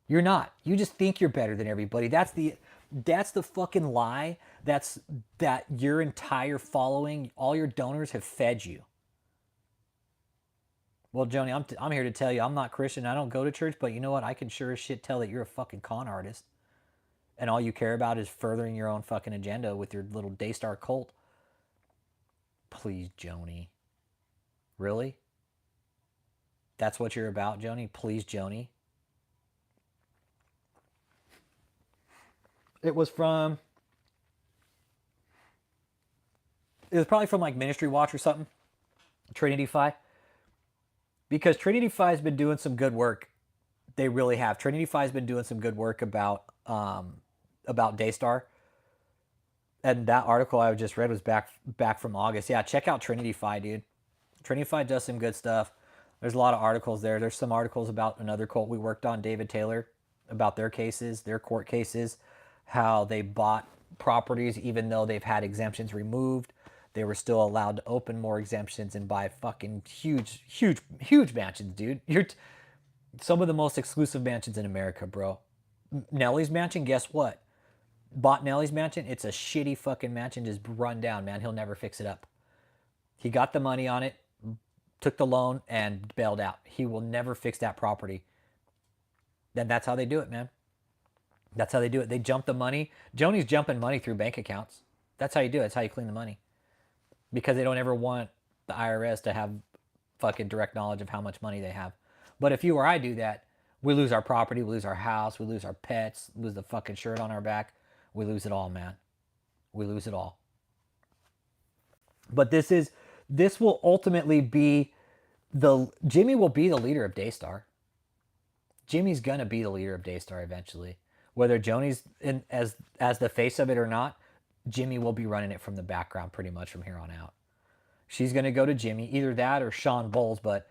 You're not. You just think you're better than everybody. That's the fucking lie. That your entire following, all your donors have fed you. Well, Joni, I'm here to tell you, I'm not Christian. I don't go to church, but you know what? I can sure as shit tell that you're a fucking con artist. And all you care about is furthering your own fucking agenda with your little Daystar cult. Please, Joni. Really? That's what you're about, Joni? Please, Joni. It was from... It was probably from like Ministry Watch or something. Trinity Phi. Because Trinity Phi has been doing some good work. They really have. Trinity Phi has been doing some good work about Daystar. And that article I just read was back from August. Yeah, check out Trinity Phi, dude. Trinity Phi does some good stuff. There's a lot of articles there. There's some articles about another cult we worked on, David Taylor, about their cases, their court cases, how they bought properties even though they've had exemptions removed. They were still allowed to open more exemptions and buy fucking huge mansions, dude. You're some of the most exclusive mansions in America, bro. Nelly's mansion, guess what? Bought Nelly's mansion. It's a shitty fucking mansion, just run down, man. He'll never fix it up. He got the money on it, took the loan, and bailed out. He will never fix that property. Then that's how they do it, man. That's how they do it. They jump the money. Joni's jumping money through bank accounts. That's how you do it. That's how you clean the money. Because they don't ever want the IRS to have fucking direct knowledge of how much money they have. But if you or I do that, we lose our property, we lose our house, we lose our pets, lose the fucking shirt on our back. We lose it all, man. We lose it all. But this will ultimately be Jimmy will be the leader of Daystar. Jimmy's gonna be the leader of Daystar eventually. Whether Joni's in as the face of it or not, Jimmy will be running it from the background pretty much from here on out. She's gonna go to Jimmy, either that or Sean Bowles, but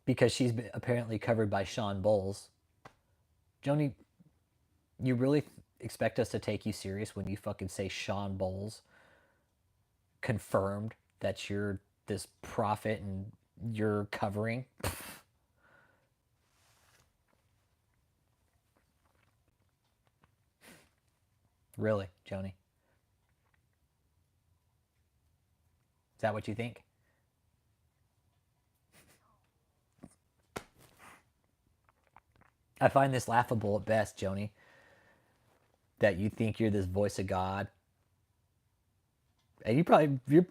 because she's been apparently covered by Sean Bowles. Joni, you really expect us to take you serious when you fucking say Sean Bowles confirmed that you're this prophet and you're covering? Really, Joni? Is that what you think? I find this laughable at best, Joni, that you think you're this voice of God. And you're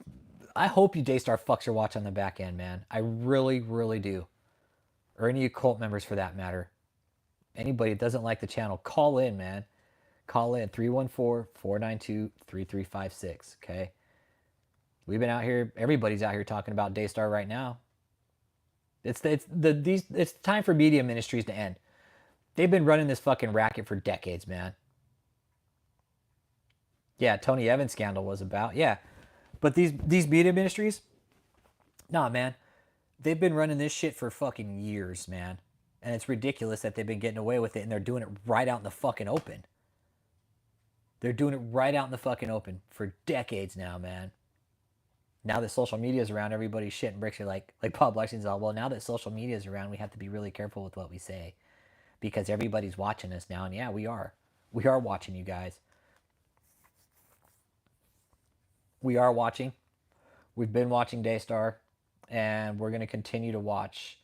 I hope you Daystar fucks your watch on the back end, man. I really, really do. Or any cult members for that matter. Anybody that doesn't like the channel, call in, man. Call in 314-492-3356, okay? We've been out here, everybody's out here talking about Daystar right now. It's time for media ministries to end. They've been running this fucking racket for decades, man. Yeah, Tony Evans scandal was about. Yeah. But these media ministries, nah, man. They've been running this shit for fucking years, man. And it's ridiculous that they've been getting away with it, and they're doing it right out in the fucking open. They're doing it right out in the fucking open for decades now, man. Now that social media is around, everybody's shit and bricks are like Bob Lexington's all, well, now that social media is around, we have to be really careful with what we say. Because everybody's watching us now, and yeah, we are. We are watching you guys. We are watching. We've been watching Daystar, and we're going to continue to watch.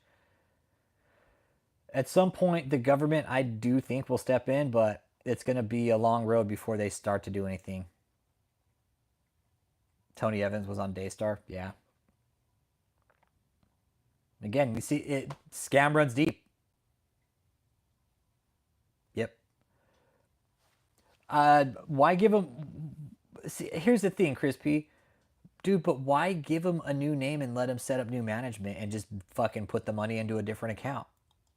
At some point, the government, I do think, will step in, but it's going to be a long road before they start to do anything. Tony Evans was on Daystar, yeah. Again, we see it. Scam runs deep. Yep. Why give them? See, here's the thing, Chris P. Dude, but why give them a new name and let them set up new management and just fucking put the money into a different account?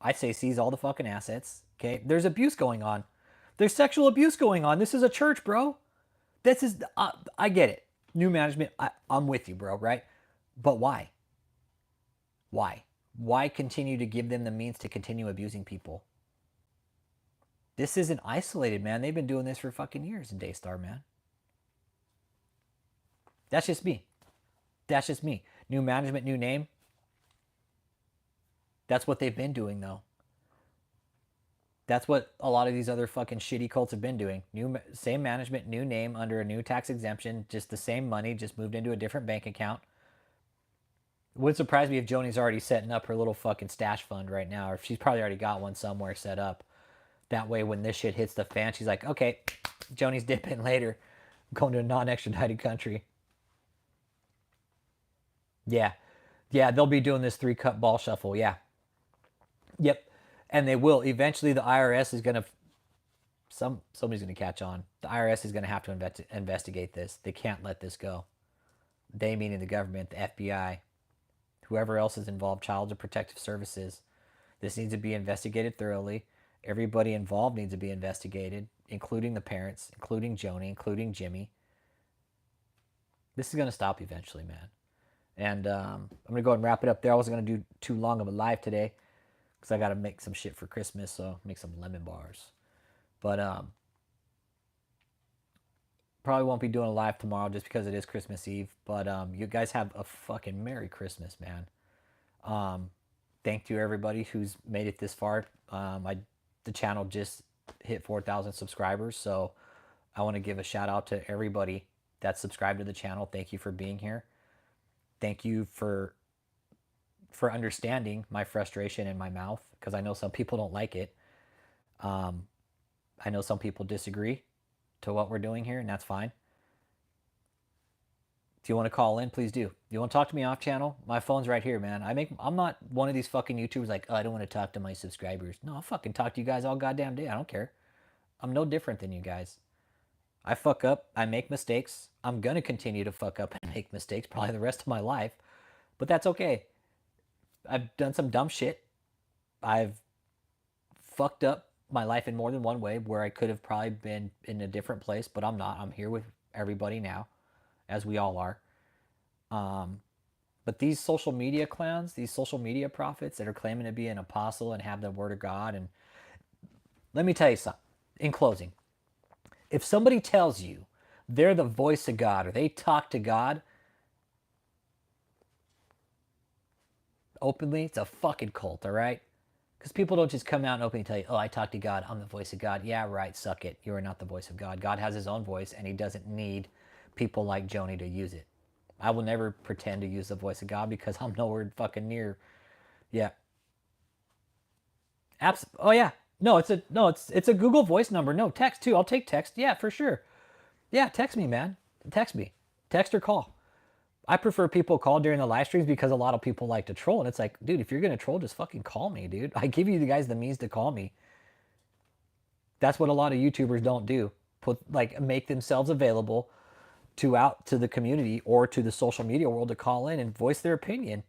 I say seize all the fucking assets. Okay, there's abuse going on. There's sexual abuse going on. This is a church, bro. This is. I get it. New management. I'm with you, bro. Right? But why? Why? Why continue to give them the means to continue abusing people? This isn't isolated, man. They've been doing this for fucking years in Daystar, man. That's just me. That's just me. New management, new name. That's what they've been doing, though. That's what a lot of these other fucking shitty cults have been doing. Same management, new name, under a new tax exemption, just the same money, just moved into a different bank account. It wouldn't surprise me if Joni's already setting up her little fucking stash fund right now, or if she's probably already got one somewhere set up. That way, when this shit hits the fan, she's like, okay, Joni's dipping later. I'm going to a non-extradited country. Yeah. Yeah, they'll be doing this 3-cut ball shuffle. Yeah. Yep. And they will. Eventually, the IRS is going to... Somebody's going to catch on. The IRS is going to have to investigate this. They can't let this go. They, meaning the government, the FBI, whoever else is involved, Child Protective Services. This needs to be investigated thoroughly. Everybody involved needs to be investigated, including the parents, including Joni, including Jimmy. This is going to stop eventually, man. And I'm going to go ahead and wrap it up there. I wasn't going to do too long of a live today because I got to make some shit for Christmas, so make some lemon bars. But probably won't be doing a live tomorrow just because it is Christmas Eve. But you guys have a fucking Merry Christmas, man. Thank you, everybody who's made it this far. The channel just hit 4,000 subscribers, so I want to give a shout out to everybody that's subscribed to the channel. Thank you for being here. Thank you for understanding my frustration in my mouth, because I know some people don't like it. I know some people disagree to what we're doing here, and that's fine. If you want to call in, please do. If you want to talk to me off channel, my phone's right here, man. I'm not one of these fucking YouTubers like, oh, I don't want to talk to my subscribers. No, I'll fucking talk to you guys all goddamn day. I don't care. I'm no different than you guys. I fuck up. I make mistakes. I'm going to continue to fuck up and make mistakes probably the rest of my life. But that's okay. I've done some dumb shit. I've fucked up my life in more than one way where I could have probably been in a different place, but I'm not. I'm here with everybody now, as we all are. But these social media clowns, these social media prophets that are claiming to be an apostle and have the word of God, and let me tell you something in closing. If somebody tells you they're the voice of God or they talk to God openly, it's a fucking cult, all right? Because people don't just come out and openly tell you, oh, I talk to God, I'm the voice of God. Yeah, right, suck it. You are not the voice of God. God has his own voice, and he doesn't need people like Joni to use it. I will never pretend to use the voice of God because I'm nowhere fucking near. Yeah. Oh, yeah. No, it's a Google Voice number. No, text too. I'll take text. Yeah, for sure. Yeah, text me, man. Text me. Text or call. I prefer people call during the live streams because a lot of people like to troll. And it's like, dude, if you're going to troll, just fucking call me, dude. I give you the guys the means to call me. That's what a lot of YouTubers don't do. Make themselves available to the community or to the social media world to call in and voice their opinion.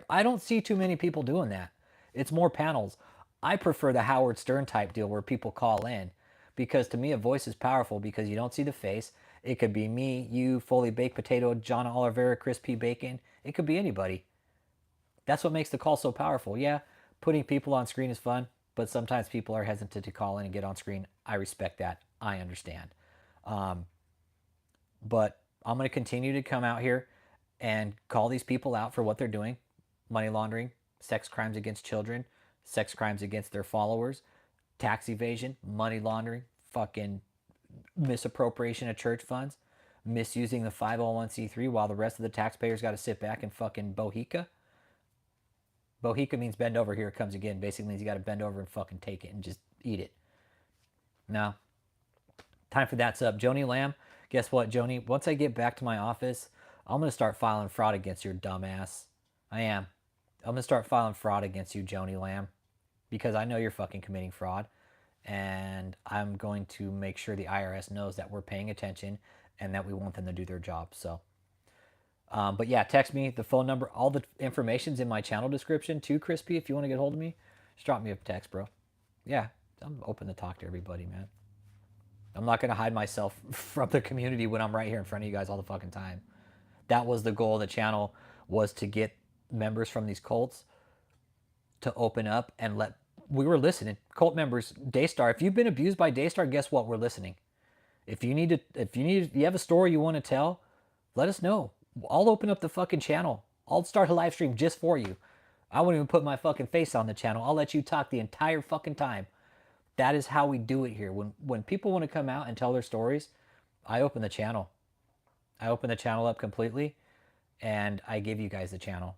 I don't see too many people doing that. It's more panels. I prefer the Howard Stern type deal where people call in, because to me a voice is powerful because you don't see the face. It could be me, you, fully baked potato, John Oliveira, crispy bacon. It could be anybody. That's what makes the call so powerful. Yeah, putting people on screen is fun, but sometimes people are hesitant to call in and get on screen. I respect that. I understand. But I'm going to continue to come out here and call these people out for what they're doing: money laundering, sex crimes against children, sex crimes against their followers, tax evasion, money laundering, fucking misappropriation of church funds, misusing the 501c3 while the rest of the taxpayers got to sit back and fucking bohica. Bohica means bend over. Here it comes again. Basically means you got to bend over and fucking take it and just eat it. Now, time for That's Up. Joni Lamb, guess what, Joni? Once I get back to my office, I'm going to start filing fraud against your dumbass. I am. I'm going to start filing fraud against you, Joni Lamb, because I know you're fucking committing fraud. And I'm going to make sure the IRS knows that we're paying attention and that we want them to do their job. So, but yeah, text me, the phone number, all the information's in my channel description too, Crispy. If you want to get hold of me, just drop me a text, bro. Yeah, I'm open to talk to everybody, man. I'm not going to hide myself from the community when I'm right here in front of you guys all the fucking time. That was the goal of the channel, was to get members from these cults to open up and we were listening. Cult members, Daystar, if you've been abused by Daystar, guess what? We're listening. If you have a story you want to tell, let us know. I'll open up the fucking channel. I'll start a live stream just for you. I won't even put my fucking face on the channel. I'll let you talk the entire fucking time. That is how we do it here. When people want to come out and tell their stories, I open the channel. I open the channel up completely, and I give you guys the channel.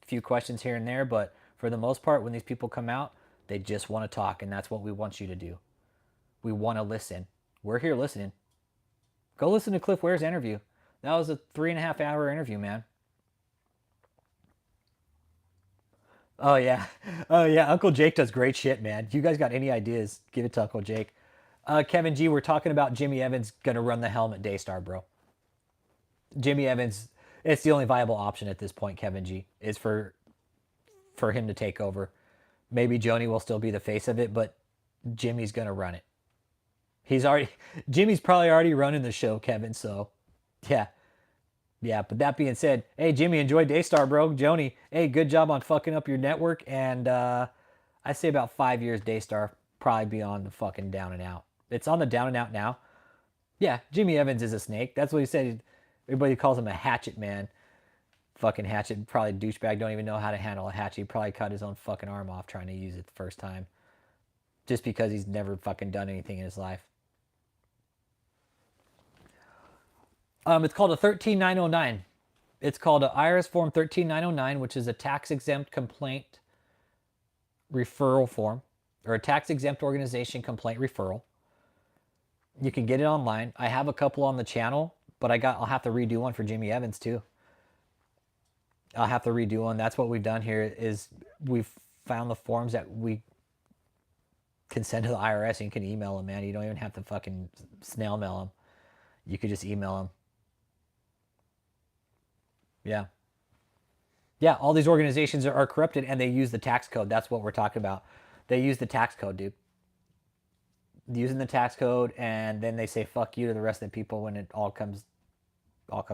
A few questions here and there, but for the most part, when these people come out, they just want to talk, and that's what we want you to do. We want to listen. We're here listening. Go listen to Cliff Ware's interview. That was a 3.5-hour interview, man. Oh yeah, oh yeah. Uncle Jake does great shit, man. You guys got any ideas? Give it to Uncle Jake. Kevin G, we're talking about Jimmy Evans gonna run the helm at Daystar, bro. Jimmy Evans, it's the only viable option at this point. Kevin G, is for him to take over. Maybe Joni will still be the face of it, but Jimmy's gonna run it. Jimmy's probably already running the show, Kevin. So, yeah. Yeah, but that being said, hey, Jimmy, enjoy Daystar, bro. Joni, hey, good job on fucking up your network. And I say about 5 years Daystar, probably be on the fucking down and out. It's on the down and out now. Yeah, Jimmy Evans is a snake. That's what he said. Everybody calls him a hatchet man. Fucking hatchet. Probably douchebag. Don't even know how to handle a hatchet. He probably cut his own fucking arm off trying to use it the first time. Just because he's never fucking done anything in his life. It's called a 13909. It's called an IRS form 13909, which is a tax exempt complaint referral form, or a tax exempt organization complaint referral. You can get it online. I have a couple on the channel, but I'll have to redo one for Jimmy Evans too. I'll have to redo one. That's what we've done here, is we've found the forms that we can send to the IRS, and you can email them, man. You don't even have to fucking snail mail them. You could just email them. Yeah. Yeah, all these organizations are corrupted, and they use the tax code. That's what we're talking about. They use the tax code, dude. Using the tax code, and then they say fuck you to the rest of the people when it all comes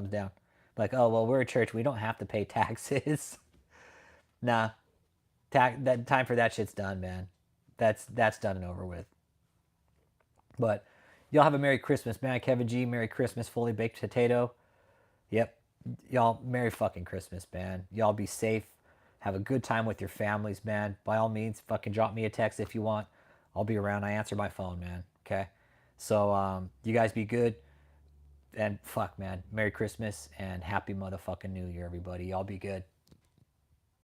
down. Like, oh, well, we're a church. We don't have to pay taxes. Nah. That time for that shit's done, man. That's done and over with. But y'all have a Merry Christmas, man. Kevin G, Merry Christmas, fully baked potato. Yep. Y'all, Merry fucking Christmas, man. Y'all be safe. Have a good time with your families, man. By all means, fucking drop me a text if you want. I'll be around. I answer my phone, man. Okay? So, you guys be good. And fuck, man. Merry Christmas and Happy motherfucking New Year, everybody. Y'all be good.